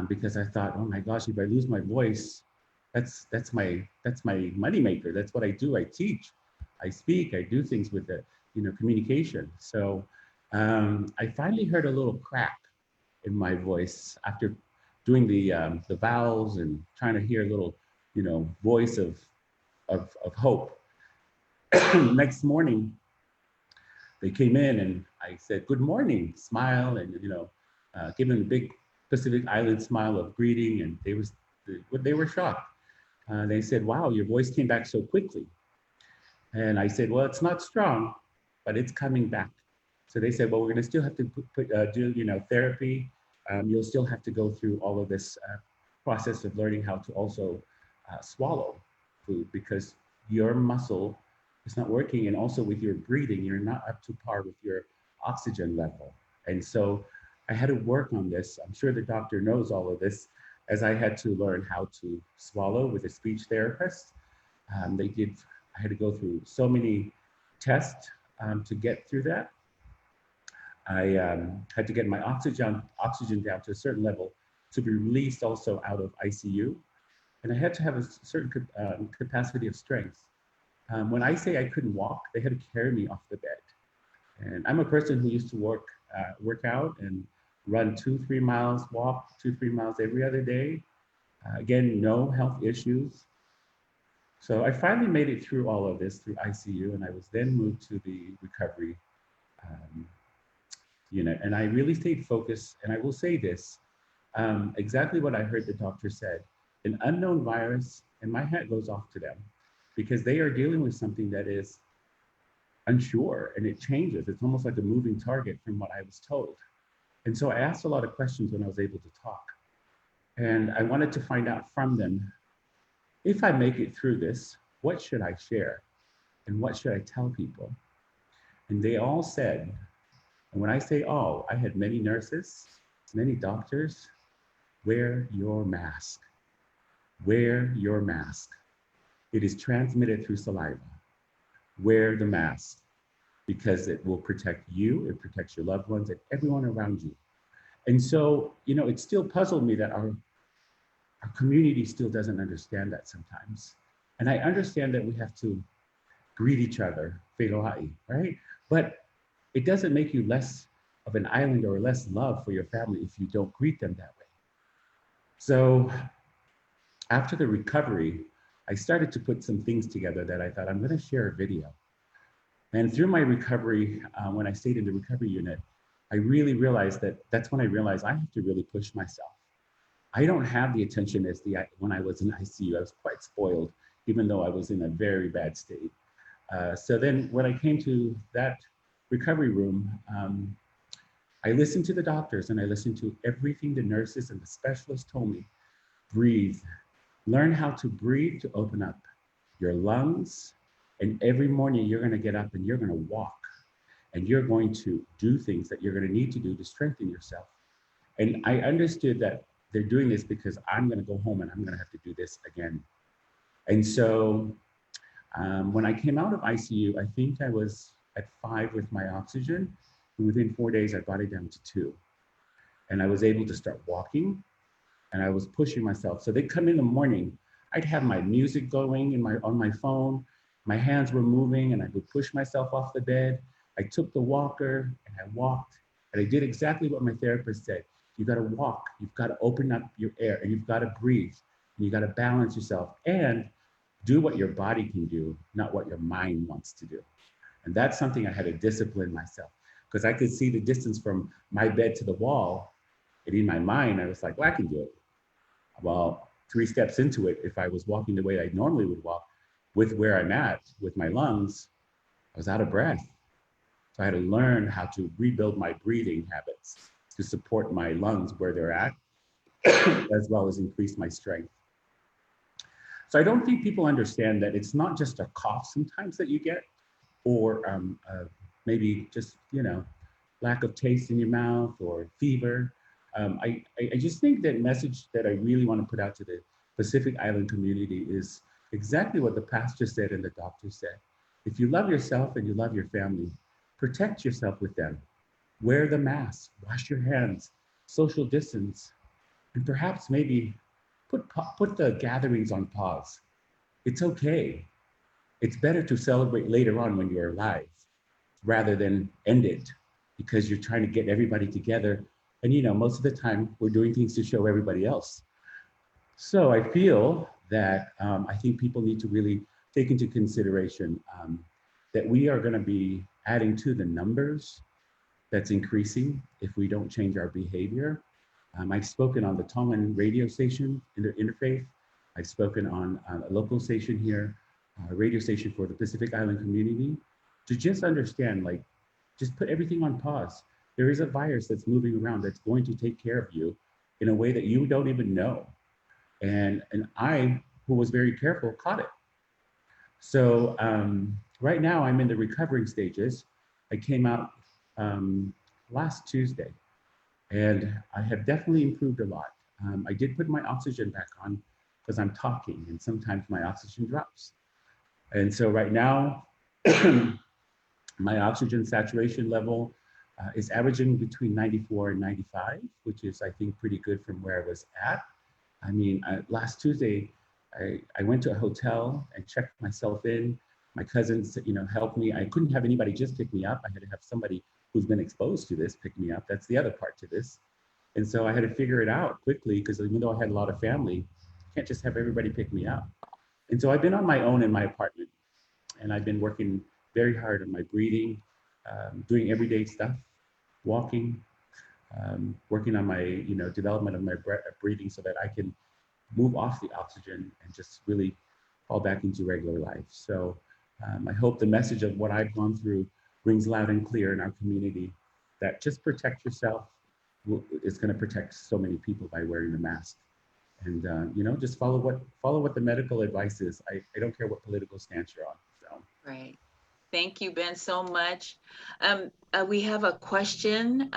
Because I thought, oh my gosh, if I lose my voice, that's my moneymaker. That's what I do. I teach, I speak, I do things with the, communication. So I finally heard a little crack in my voice after doing the vowels and trying to hear a little, voice of hope. Next morning, they came in and I said, good morning, smile, and, give them a big Pacific Island smile of greeting. And they were shocked. They said, wow, your voice came back so quickly. And I said, well, it's not strong, but it's coming back. So they said, well, we're gonna still have to do, therapy. You'll still have to go through all of this process of learning how to also swallow food because your muscle is not working. And also with your breathing, you're not up to par with your oxygen level. And so I had to work on this. I'm sure the doctor knows all of this, as I had to learn how to swallow with a speech therapist. I had to go through so many tests to get through that. I had to get my oxygen down to a certain level to be released also out of ICU. And I had to have a certain capacity of strength. When I say I couldn't walk, they had to carry me off the bed. And I'm a person who used to work out and run 2-3 miles, walk 2-3 miles every other day. Again, no health issues. So I finally made it through all of this through ICU, and I was then moved to the recovery unit. And I really stayed focused. And I will say this, exactly what I heard the doctor said, an unknown virus, and my hat goes off to them because they are dealing with something that is unsure and it changes. It's almost like a moving target from what I was told. And so I asked a lot of questions when I was able to talk. And I wanted to find out from them, if I make it through this, what should I share? And what should I tell people? And they all said, and when I say all, I had many nurses, many doctors, wear your mask. Wear your mask. It is transmitted through saliva. Wear the mask because it will protect you, it protects your loved ones and everyone around you. And so, it still puzzled me that our community still doesn't understand that sometimes. And I understand that we have to greet each other, right? But it doesn't make you less of an island or less love for your family if you don't greet them that way. So after the recovery, I started to put some things together that I thought I'm going to share a video. And through my recovery, when I stayed in the recovery unit, I really realized that's when I realized I have to really push myself. I don't have the attention as when I was in ICU. I was quite spoiled, even though I was in a very bad state. So then when I came to that recovery room, I listened to the doctors and I listened to everything the nurses and the specialists told me. Breathe. Learn how to breathe to open up your lungs. And every morning you're going to get up and you're going to walk. And you're going to do things that you're going to need to do to strengthen yourself. And I understood that they're doing this because I'm going to go home and I'm going to have to do this again. And so when I came out of ICU, I think I was at 5 with my oxygen. And within 4 days, I got it down to 2. And I was able to start walking and I was pushing myself. So they'd come in the morning, I'd have my music going on my phone. My hands were moving and I would push myself off the bed. I took the walker and I walked. And I did exactly what my therapist said. You got to walk, you've got to open up your air and you've got to breathe. And you got to balance yourself and do what your body can do, not what your mind wants to do. And that's something I had to discipline myself because I could see the distance from my bed to the wall. And in my mind, I was like, well, I can do it. Well, 3 steps into it, if I was walking the way I normally would walk with where I'm at with my lungs, I was out of breath. So I had to learn how to rebuild my breathing habits to support my lungs where they're at, as well as increase my strength. So I don't think people understand that it's not just a cough sometimes that you get, or maybe just, lack of taste in your mouth or fever. I just think that message that I really want to put out to the Pacific Island community is exactly what the pastor said and the doctor said. If you love yourself and you love your family, protect yourself with them. Wear the mask, wash your hands, social distance, and perhaps maybe put the gatherings on pause. It's okay. It's better to celebrate later on when you're alive rather than end it because you're trying to get everybody together. And most of the time we're doing things to show everybody else. So I feel that I think people need to really take into consideration that we are going to be adding to the numbers that's increasing if we don't change our behavior. I've spoken on the Tongan radio station, Interfaith. I've spoken on a local station here, a radio station for the Pacific Island community, to just understand, just put everything on pause. There is a virus that's moving around that's going to take care of you in a way that you don't even know. And I, who was very careful, caught it. So right now I'm in the recovering stages. I came out last Tuesday and I have definitely improved a lot. I did put my oxygen back on because I'm talking and sometimes my oxygen drops. And so right now, my oxygen saturation level is averaging between 94 and 95, which is, I think, pretty good from where I was at. I mean, last Tuesday, I went to a hotel and checked myself in. My cousins, helped me. I couldn't have anybody just pick me up. I had to have somebody who's been exposed to this pick me up. That's the other part to this. And so I had to figure it out quickly because even though I had a lot of family, I can't just have everybody pick me up. And so I've been on my own in my apartment, and I've been working very hard on my breathing, doing everyday stuff, walking, working on my development of my breathing so that I can move off the oxygen and just really fall back into regular life. So I hope the message of what I've gone through rings loud and clear in our community, that just protect yourself. It's going to protect so many people by wearing the mask. And just follow what the medical advice is. I don't care what political stance you're on. So. Right. Thank you, Ben, so much. We have a question.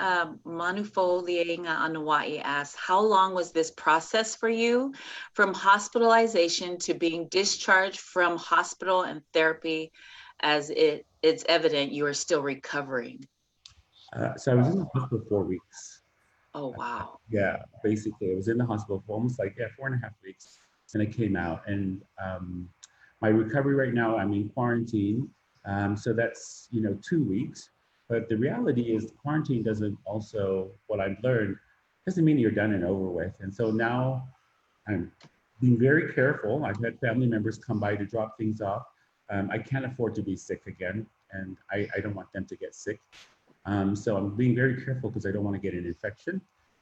Manufo Lienga Anuai asks, how long was this process for you from hospitalization to being discharged from hospital and therapy, as it's evident you are still recovering? So I was in the hospital 4 weeks. Oh, wow. Yeah, basically, I was in the hospital for almost 4.5 weeks, and I came out. And my recovery right now, I'm in quarantine. So that's 2 weeks. But the reality is, quarantine doesn't also, what I've learned, doesn't mean you're done and over with. And so now I'm being very careful. I've had family members come by to drop things off. I can't afford to be sick again, and I don't want them to get sick. So I'm being very careful because I don't want to get an infection.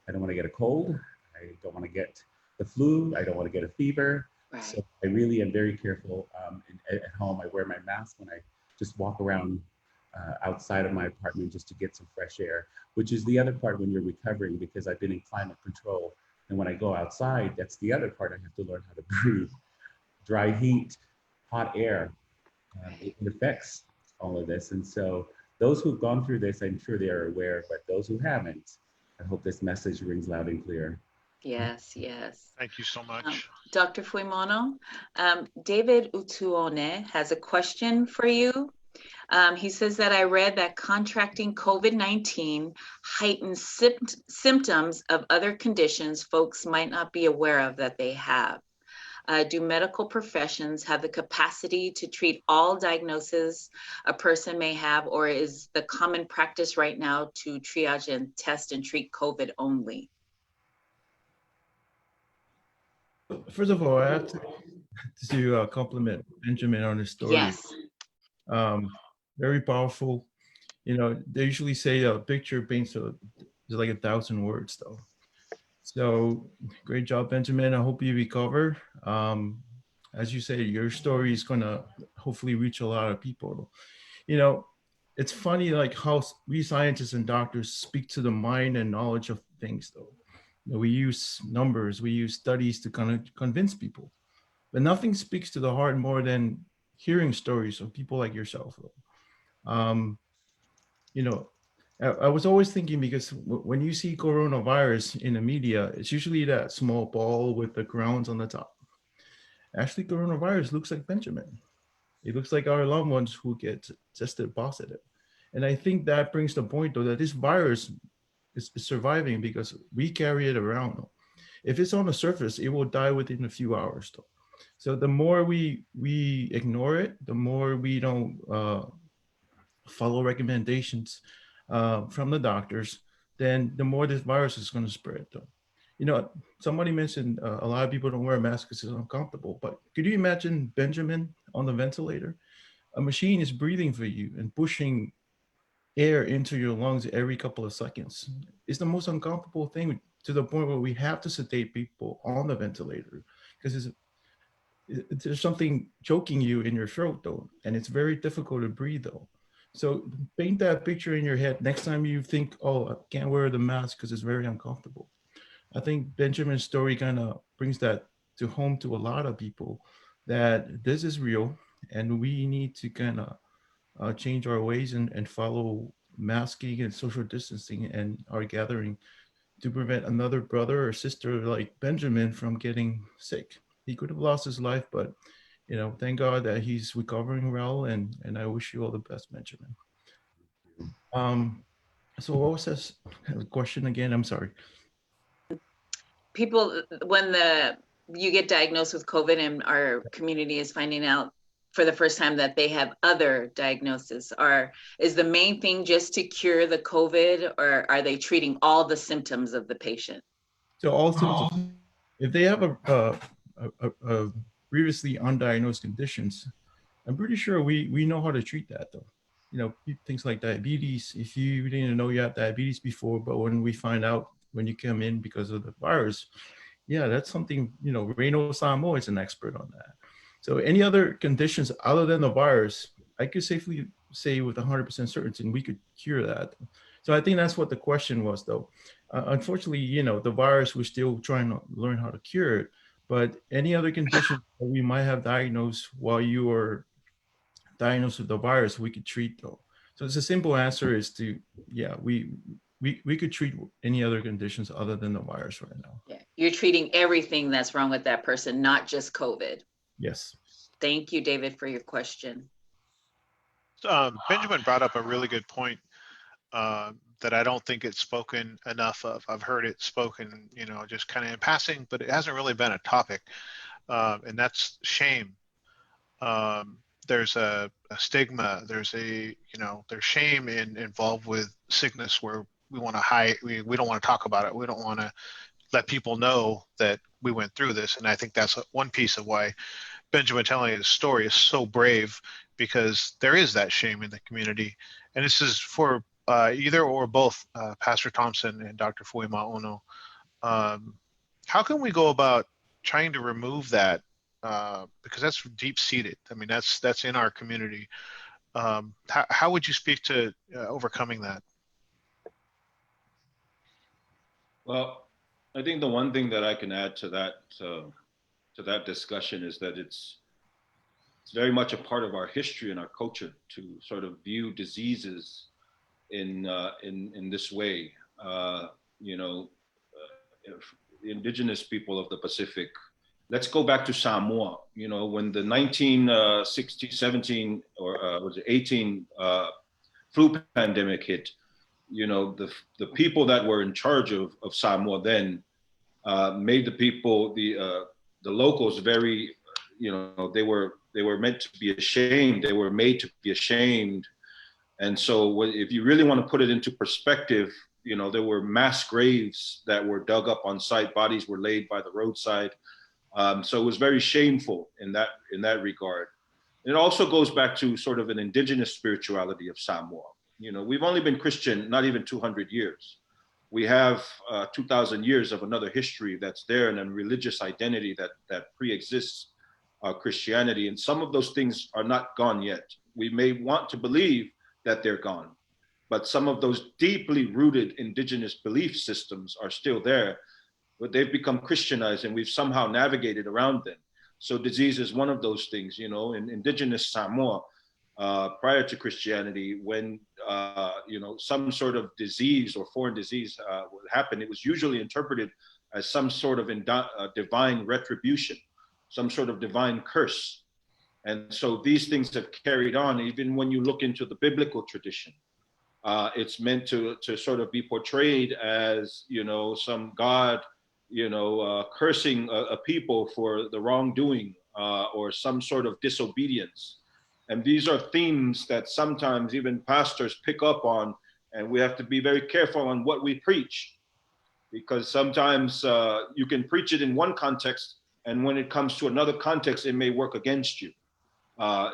I don't want to get a cold. I don't want to get the flu. I don't want to get a fever. Right. So I really am very careful at home. I wear my mask when I just walk around outside of my apartment just to get some fresh air, which is the other part when you're recovering, because I've been in climate control. And when I go outside, that's the other part. I have to learn how to breathe. Dry heat, hot air, it affects all of this. And so those who've gone through this, I'm sure they are aware, but those who haven't, I hope this message rings loud and clear. Yes, yes. Thank you so much. Dr. Fuimaono, David Utuone has a question for you. He says that I read that contracting COVID-19 heightens symptoms of other conditions folks might not be aware of that they have. Do medical professions have the capacity to treat all diagnoses a person may have, or is the common practice right now to triage and test and treat COVID only? First of all, I have to compliment Benjamin on his story. Yes. Very powerful. They usually say a picture paints like 1,000 words, though. So great job, Benjamin. I hope you recover. As you say, your story is going to hopefully reach a lot of people. It's funny like how we scientists and doctors speak to the mind and knowledge of things, though. We use numbers, we use studies to kind of convince people, but nothing speaks to the heart more than hearing stories of people like yourself. I was always thinking, because when you see coronavirus in the media, it's usually that small ball with the crowns on the top. Actually, coronavirus looks like Benjamin. It looks like our loved ones who get tested positive. And I think that brings the point, though, that this virus is surviving because we carry it around. If it's on the surface, it will die within a few hours, though. So the more we ignore it, the more we don't follow recommendations from the doctors, then the more this virus is going to spread, though. Somebody mentioned a lot of people don't wear masks because it's uncomfortable, but could you imagine Benjamin on the ventilator? A machine is breathing for you and pushing air into your lungs every couple of seconds. It's the most uncomfortable thing, to the point where we have to sedate people on the ventilator because there's something choking you in your throat, though, and it's very difficult to breathe, though. So paint that picture in your head next time you think, oh, I can't wear the mask because it's very uncomfortable. I think Benjamin's story kind of brings that to home to a lot of people, that this is real and we need to kind of change our ways and follow masking and social distancing and our gathering to prevent another brother or sister like Benjamin from getting sick. He could have lost his life, but thank God that he's recovering well, and I wish you all the best, Benjamin. So what was this question again? I'm sorry. People, when you get diagnosed with COVID and our community is finding out for the first time that they have other diagnoses, is the main thing just to cure the COVID, or are they treating all the symptoms of the patient? So all symptoms, if they have a previously undiagnosed conditions, I'm pretty sure we know how to treat that though. Things like diabetes. If you didn't know you have diabetes before, but when we find out when you come in because of the virus, yeah, that's something, Reino Samo is an expert on that. So any other conditions other than the virus, I could safely say with 100% certainty we could cure that. So I think that's what the question was though. Unfortunately, the virus, we're still trying to learn how to cure it, but any other condition that we might have diagnosed while you are diagnosed with the virus, we could treat though. So it's a simple answer is we could treat any other conditions other than the virus right now. Yeah, you're treating everything that's wrong with that person, not just COVID. Yes. Thank you, David, for your question. Benjamin brought up a really good point that I don't think it's spoken enough of. I've heard it spoken, just kind of in passing, but it hasn't really been a topic, and that's shame. There's a stigma. There's there's shame involved with sickness where we want to hide. We don't want to talk about it. We don't want to let people know that we went through this. And I think that's one piece of why Benjamin telling his story is so brave, because there is that shame in the community. And this is for either or both Pastor Thompson and Dr. Fuimaono Ono. How can we go about trying to remove that? Because that's deep-seated. I mean, that's in our community. How would you speak to overcoming that? Well, I think the one thing that I can add to that discussion is that it's very much a part of our history and our culture to sort of view diseases in this way. Indigenous people of the Pacific. Let's go back to Samoa. When the 1916, 17, or was it 18 flu pandemic hit, the people that were in charge of Samoa then made the people, the locals, very, they were meant to be ashamed. They were made to be ashamed. And so if you really want to put it into perspective, there were mass graves that were dug up on site. Bodies were laid by the roadside. So it was very shameful in that regard. And it also goes back to sort of an indigenous spirituality of Samoa. We've only been Christian not even 200 years. We have 2,000 years of another history that's there, and a religious identity that pre-exists Christianity. And some of those things are not gone yet. We may want to believe that they're gone, but some of those deeply rooted indigenous belief systems are still there, but they've become Christianized and we've somehow navigated around them. So disease is one of those things. In indigenous Samoa, prior to Christianity, when some sort of disease or foreign disease would happen, it was usually interpreted as some sort of divine retribution, some sort of divine curse. And so these things have carried on. Even when you look into the biblical tradition, it's meant to sort of be portrayed as some god cursing a people for the wrongdoing or some sort of disobedience. And these are themes that sometimes even pastors pick up on, and we have to be very careful on what we preach, because sometimes you can preach it in one context, and when it comes to another context, it may work against you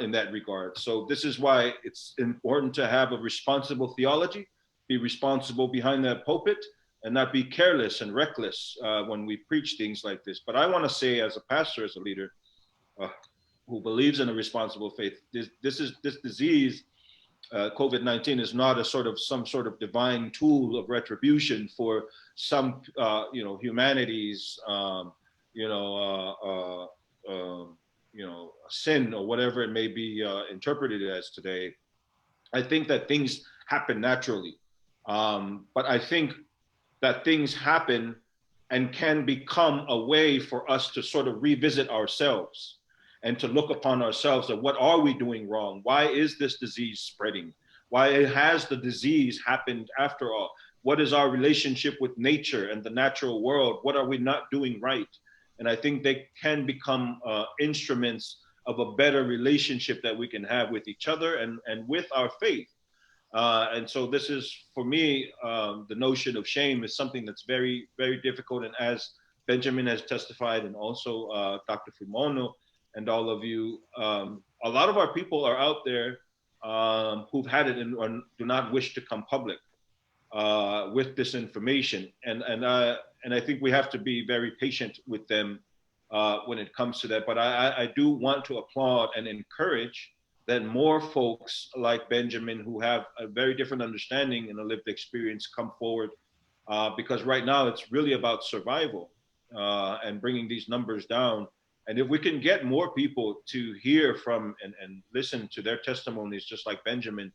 in that regard. So this is why it's important to have a responsible theology, be responsible behind that pulpit, and not be careless and reckless when we preach things like this. But I want to say, as a pastor, as a leader who believes in a responsible faith, this disease, COVID-19, is not some sort of divine tool of retribution for some humanity's sin, or whatever it may be interpreted as today. I think that things happen naturally, but I think that things happen and can become a way for us to sort of revisit ourselves and to look upon ourselves at what are we doing wrong? Why is this disease spreading? Why has the disease happened after all? What is our relationship with nature and the natural world? What are we not doing right? And I think they can become instruments of a better relationship that we can have with each other and with our faith. And so this is, for me, the notion of shame is something that's very, very difficult. And as Benjamin has testified, and also Dr. Fuimaono and all of you, a lot of our people are out there who've had it and do not wish to come public with this information. And I think we have to be very patient with them when it comes to that. But I do want to applaud and encourage that more folks like Benjamin, who have a very different understanding and a lived experience, come forward, because right now it's really about survival and bringing these numbers down. And if we can get more people to hear from and listen to their testimonies, just like Benjamin,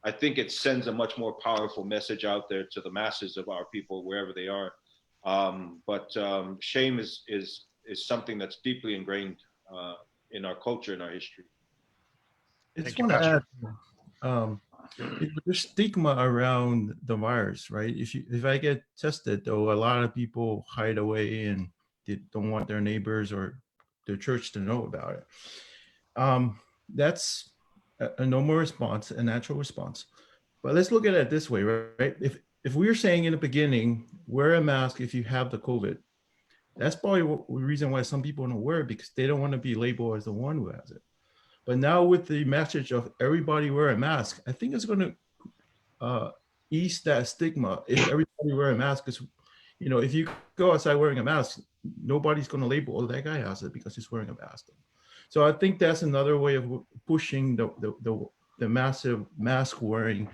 I think it sends a much more powerful message out there to the masses of our people, wherever they are. But shame is something that's deeply ingrained in our culture and our history. I just Thank you, want to Pastor. add, there's stigma around the virus, right? If I get tested, though, a lot of people hide away and they don't want their neighbors or their church to know about it. That's a normal response, a natural response. But let's look at it this way, right? If we were saying in the beginning, wear a mask if you have the COVID, that's probably the reason why some people don't wear it, because they don't want to be labeled as the one who has it. But now with the message of everybody wear a mask, I think it's going to ease that stigma. If everybody wear a mask, because if you go outside wearing a mask, nobody's going to label, oh, that guy has it because he's wearing a mask. So I think that's another way of pushing the massive mask wearing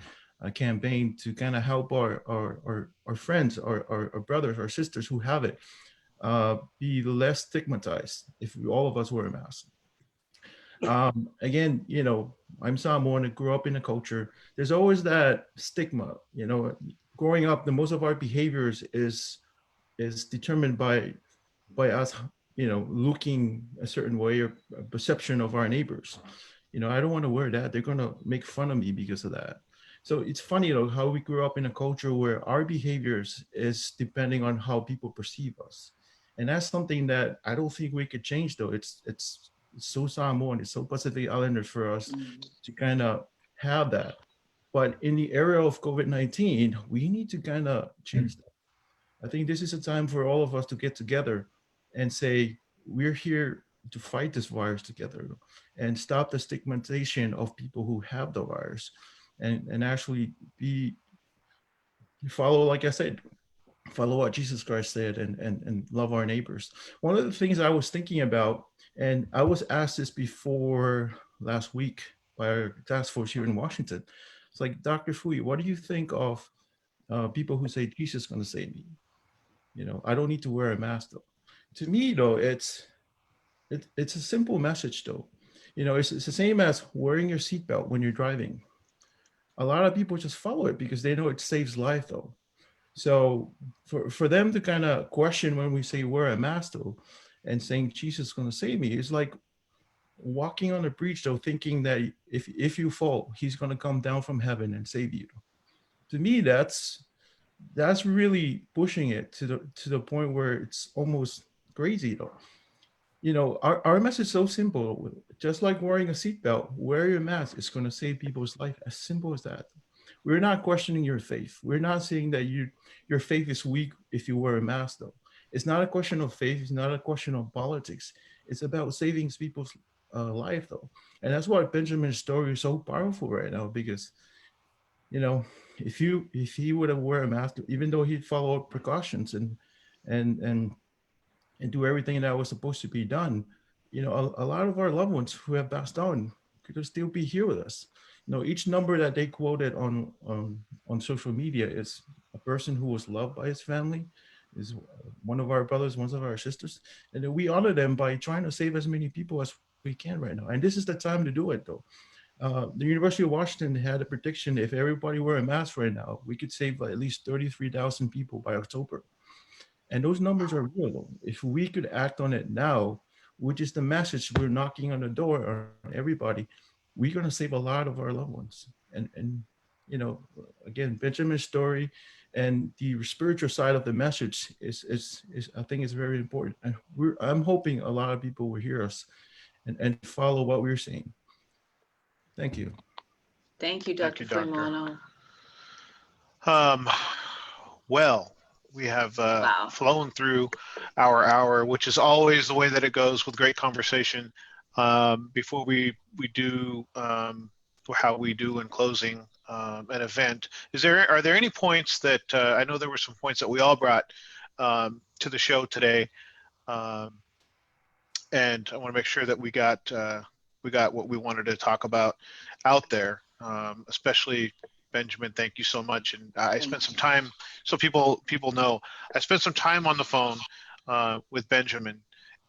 campaign to kind of help our friends, our brothers, our sisters who have it be less stigmatized if all of us wear a mask. Again, I'm Samoan and grew up in a culture. There's always that stigma, growing up, the most of our behaviors is determined by us, looking a certain way or a perception of our neighbors. I don't want to wear that. They're going to make fun of me because of that. So it's funny, how we grew up in a culture where our behaviors is depending on how people perceive us. And that's something that I don't think we could change, though. It's so Samoan, it's so Pacific Islanders for us to kind of have that. But in the era of COVID-19, we need to kind of change that. I think this is a time for all of us to get together and say, we're here to fight this virus together and stop the stigmatization of people who have the virus and actually follow, like I said, follow what Jesus Christ said and love our neighbors. One of the things I was thinking about, and I was asked this before last week by our task force here in Washington. It's like, Dr. Fui, what do you think of people who say Jesus is going to save me? I don't need to wear a mask, though. To me, though, it's a simple message, though. It's the same as wearing your seatbelt when you're driving. A lot of people just follow it because they know it saves life, though. So for them to kind of question when we say wear a mask, though, and saying Jesus is going to save me, it's like walking on a bridge, though, thinking that if you fall, he's going to come down from heaven and save you. To me, that's really pushing it to the point where it's almost crazy, though. Our message is so simple. Just like wearing a seatbelt, wear your mask. It's going to save people's life. As simple as that. We're not questioning your faith. We're not saying that your faith is weak if you wear a mask, though. It's not a question of faith. It's not a question of politics. It's about saving people's life, though. And that's why Benjamin's story is so powerful right now, because if he would have wear a mask, even though he'd follow precautions and do everything that was supposed to be done, a lot of our loved ones who have passed on could still be here with us. Each number that they quoted on social media is a person who was loved by his family, is one of our brothers, one of our sisters, and then we honor them by trying to save as many people as we can right now. And this is the time to do it, though. The University of Washington had a prediction: if everybody wear a mask right now, we could save at least 33,000 people by October. And those numbers are real. If we could act on it now, which is the message we're knocking on the door on everybody, we're going to save a lot of our loved ones. And you know, again, Benjamin's story and the spiritual side of the message is I think is very important. And I'm hoping a lot of people will hear us and follow what we're saying. Thank you. Thank you, Thank Dr. you, Doctor. Fuimaono. Well, we have Wow. flown through our hour, which is always the way that it goes with great conversation. Before we do how we do in closing an event, are there any points that I know there were some points that we all brought to the show today, and I want to make sure that we got what we wanted to talk about out there, especially Benjamin. Thank you so much. And I spent some time, so people know, I spent some time on the phone with Benjamin,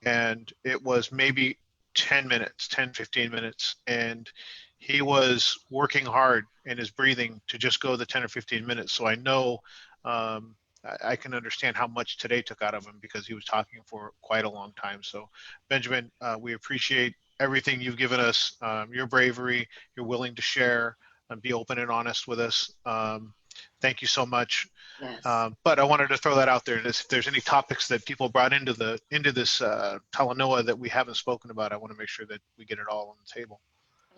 and it was maybe 10 minutes, 10, 15 minutes. And he was working hard in his breathing to just go the 10 or 15 minutes. So I know I can understand how much today took out of him, because he was talking for quite a long time. So Benjamin, we appreciate everything you've given us, your bravery, you're willing to share and be open and honest with us. Thank you so much. Yes. But I wanted to throw that out there. If there's any topics that people brought into this Talanoa that we haven't spoken about, I want to make sure that we get it all on the table.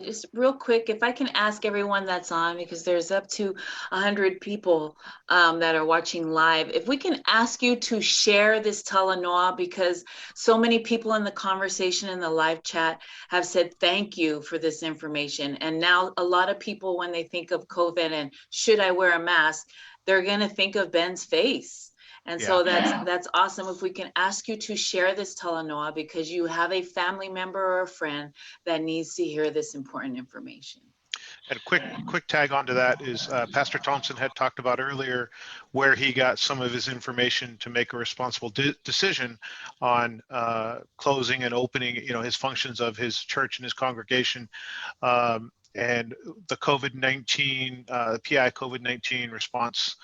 Just real quick, if I can ask everyone that's on, because there's up to 100 people that are watching live, if we can ask you to share this Talanoa, because so many people in the conversation in the live chat have said thank you for this information. And now a lot of people, when they think of COVID and should I wear a mask, they're going to think of Ben's face. And so that's awesome. If we can ask you to share this Talanoa, because you have a family member or a friend that needs to hear this important information. And quick tag onto that is Pastor Thompson had talked about earlier where he got some of his information to make a responsible decision on closing and opening, his functions of his church and his congregation. And the COVID-19, PI COVID-19 response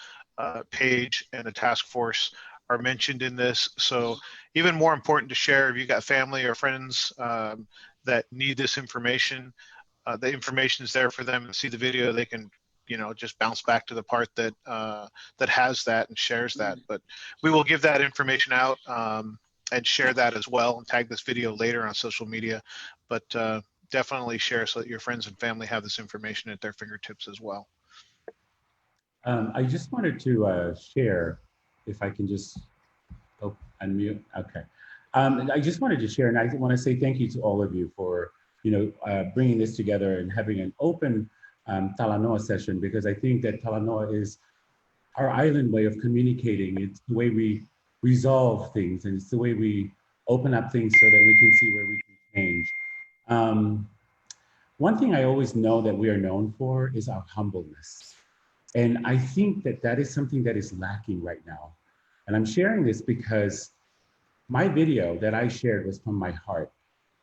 page and a task force are mentioned in this. So even more important to share, if you got family or friends that need this information, the information is there for them to see the video. They can, just bounce back to the part that that has that and shares that. But we will give that information out and share that as well, and tag this video later on social media. But definitely share so that your friends and family have this information at their fingertips as well. I just wanted to share, if I can just unmute. Okay. I just wanted to share, and I want to say thank you to all of you for, bringing this together and having an open Talanoa session, because I think that Talanoa is our island way of communicating. It's the way we resolve things, and it's the way we open up things so that we can see where we can change. One thing I always know that we are known for is our humbleness. And I think that that is something that is lacking right now. And I'm sharing this because my video that I shared was from my heart.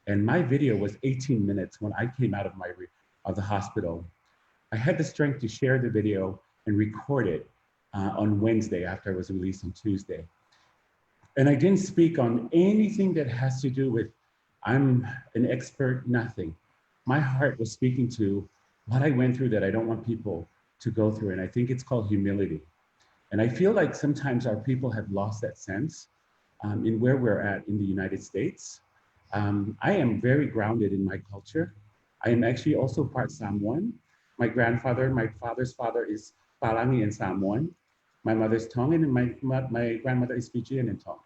And my video was 18 minutes when I came out of the hospital. I had the strength to share the video and record it on Wednesday after I was released on Tuesday. And I didn't speak on anything that has to do with, I'm an expert, nothing. My heart was speaking to what I went through that I don't want people to go through. And I think it's called humility. And I feel like sometimes our people have lost that sense in where we're at in the United States. I am very grounded in my culture. I am actually also part Samoan. My father's father is Palangi and Samoan. My mother's Tongan, and my grandmother is Fijian and Tongan.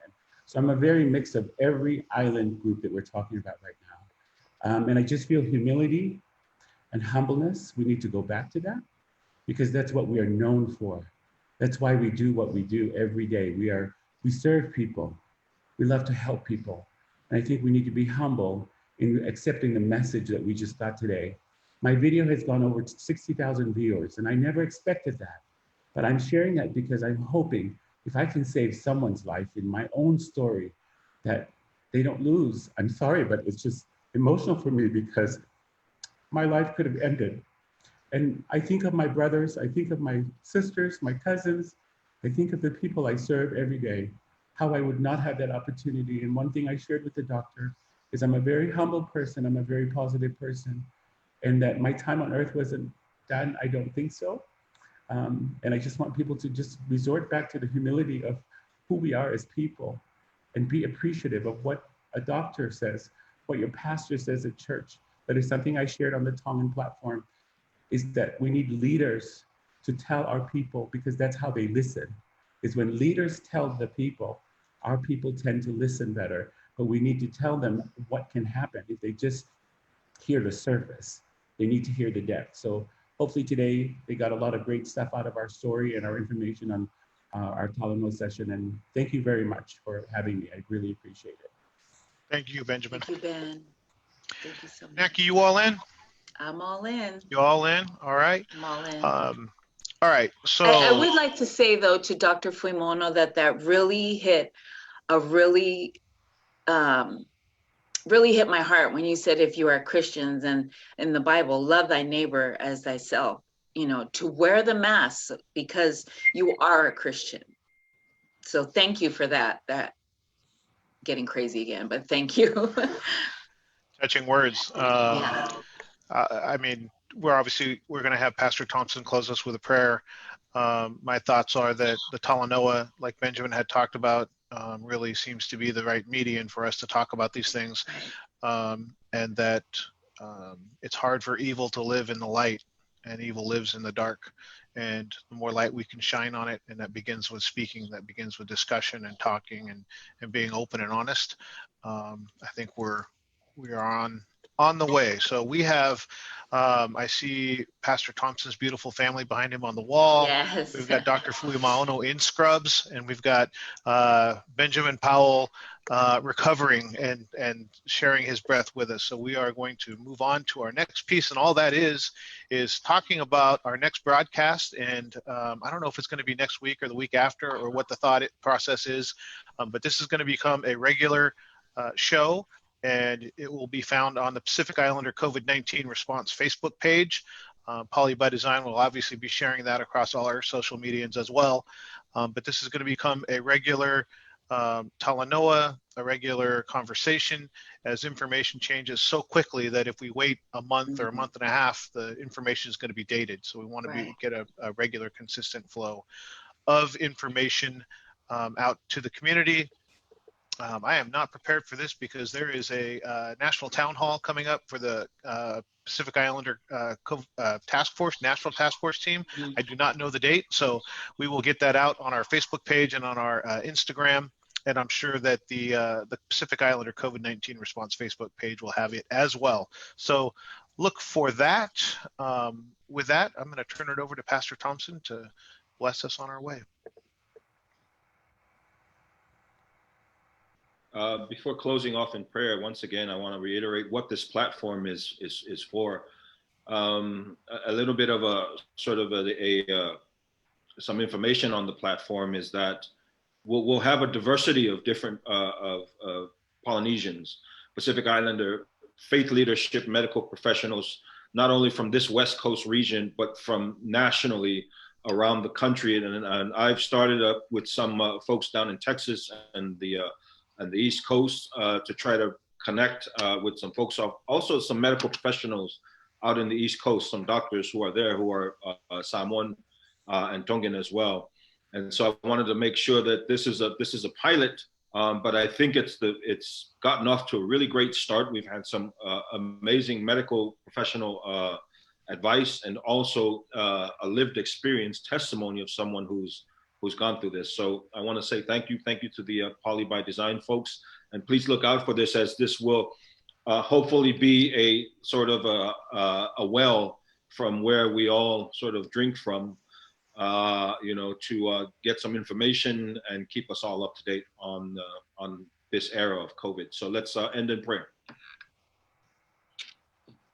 So I'm a very mix of every island group that we're talking about right now. And I just feel humility and humbleness. We need to go back to that, because that's what we are known for. That's why we do what we do every day. We serve people. We love to help people. And I think we need to be humble in accepting the message that we just got today. My video has gone over 60,000 viewers, and I never expected that. But I'm sharing that because I'm hoping if I can save someone's life in my own story, that they don't lose. I'm sorry, but it's just emotional for me, because my life could have ended. And I think of my brothers, I think of my sisters, my cousins, I think of the people I serve every day, how I would not have that opportunity. And one thing I shared with the doctor is I'm a very humble person, I'm a very positive person, and that my time on earth wasn't done. I don't think so. And I just want people to just resort back to the humility of who we are as people and be appreciative of what a doctor says, what your pastor says at church. That is something I shared on the Tongan platform, is that we need leaders to tell our people, because that's how they listen, is when leaders tell the people, our people tend to listen better. But we need to tell them what can happen if they just hear the surface. They need to hear the depth. So hopefully today they got a lot of great stuff out of our story and our information on our Talanoa session. And thank you very much for having me. I really appreciate it. Thank you, Benjamin. Thank you, Ben. Thank you so much. Naki, you all in? I'm all in. You all in? All right. I'm all in. All right. So I would like to say, though, to Dr. Fuimaono that really hit really hit my heart when you said, if you are Christians and in the Bible, love thy neighbor as thyself, to wear the mask because you are a Christian. So thank you for that getting crazy again, but thank you. touching words. Yeah. I mean, we're going to have Pastor Thompson close us with a prayer. My thoughts are that the Talanoa, like Benjamin had talked about, really seems to be the right median for us to talk about these things, and that it's hard for evil to live in the light, and evil lives in the dark. And the more light we can shine on it, and that begins with speaking, that begins with discussion and talking and being open and honest. I think we are on the way. So we have, I see Pastor Thompson's beautiful family behind him on the wall. Yes. We've got Dr. Fuimaono in scrubs, and we've got Benjamin Powell recovering and sharing his breath with us. So we are going to move on to our next piece, and all that is talking about our next broadcast. And I don't know if it's going to be next week or the week after or what the thought process is, but this is going to become a regular show, and it will be found on the Pacific Islander COVID-19 response Facebook page. Poly by Design will obviously be sharing that across all our social medias as well. But this is going to become a regular Talanoa, a regular conversation, as information changes so quickly that if we wait a month or a month and a half, the information is going to be dated. So we want to get a regular, consistent flow of information out to the community. I am not prepared for this because there is a national town hall coming up for the Pacific Islander Task Force, National Task Force team. I do not know the date, so we will get that out on our Facebook page and on our Instagram. And I'm sure that the Pacific Islander COVID-19 response Facebook page will have it as well. So look for that. With that, I'm going to turn it over to Pastor Thompson to bless us on our way. Before closing off in prayer, once again, I want to reiterate what this platform is for. A little bit of a sort of some information on the platform is that we'll have a diversity of different of Polynesians, Pacific Islander faith leadership, medical professionals, not only from this West Coast region, but from nationally around the country. And I've started up with some folks down in Texas and the East Coast to try to connect with some folks, also some medical professionals out in the East Coast, some doctors who are there who are Samoan and Tongan as well. And so I wanted to make sure that this is a pilot, but I think it's gotten off to a really great start. We've had some amazing medical professional advice, and also a lived experience testimony of someone who's gone through this. So I want to say thank you to the Poly by Design folks, and please look out for this, as this will hopefully be a sort of a well from where we all sort of drink from, to get some information and keep us all up to date on this era of COVID. So let's end in prayer.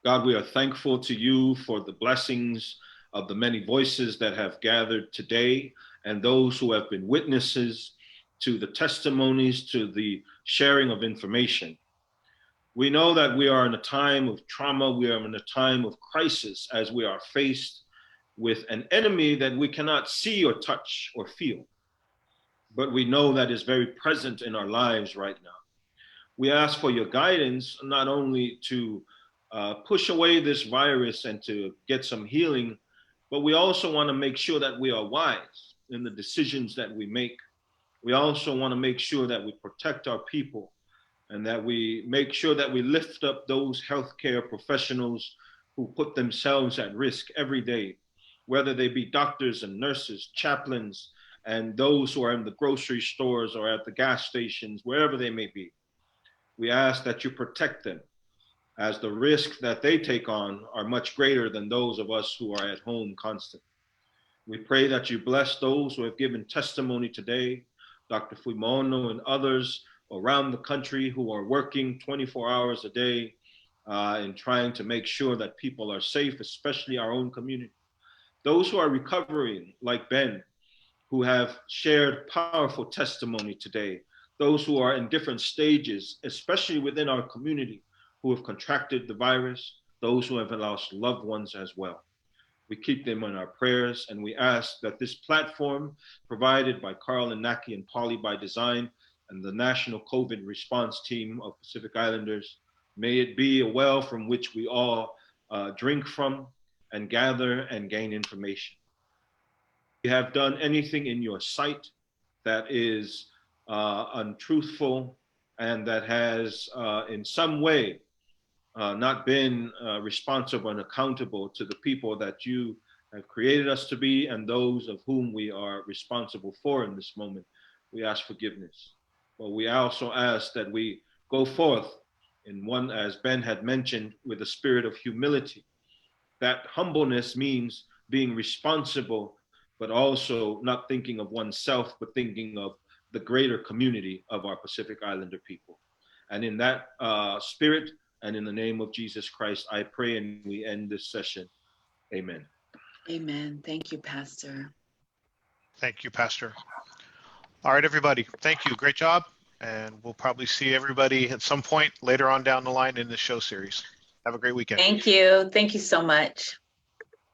God, we are thankful to you for the blessings of the many voices that have gathered today, and those who have been witnesses to the testimonies, to the sharing of information. We know that we are in a time of trauma. We are in a time of crisis as we are faced with an enemy that we cannot see or touch or feel, but we know that is very present in our lives right now. We ask for your guidance, not only to push away this virus and to get some healing, but we also want to make sure that we are wise in the decisions that we make. We also want to make sure that we protect our people and that we make sure that we lift up those healthcare professionals who put themselves at risk every day, whether they be doctors and nurses, chaplains, and those who are in the grocery stores or at the gas stations, wherever they may be. We ask that you protect them, as the risks that they take on are much greater than those of us who are at home constantly. We pray that you bless those who have given testimony today, Dr. Fuimaono and others around the country who are working 24 hours a day in trying to make sure that people are safe, especially our own community. Those who are recovering, like Ben, who have shared powerful testimony today. Those who are in different stages, especially within our community, who have contracted the virus, those who have lost loved ones as well. We keep them in our prayers, and we ask that this platform provided by Carl and Naki and Polly by Design and the National COVID Response Team of Pacific Islanders, may it be a well from which we all drink from and gather and gain information. If you have done anything in your sight that is untruthful and that has in some way not been responsive and accountable to the people that you have created us to be and those of whom we are responsible for in this moment, we ask forgiveness. But we also ask that we go forth in one, as Ben had mentioned, with a spirit of humility. That humbleness means being responsible, but also not thinking of oneself, but thinking of the greater community of our Pacific Islander people. And in that spirit, and in the name of Jesus Christ, I pray and we end this session. Amen. Amen. Thank you, Pastor. Thank you, Pastor. All right, everybody. Thank you. Great job. And we'll probably see everybody at some point later on down the line in the show series. Have a great weekend. Thank you. Thank you so much.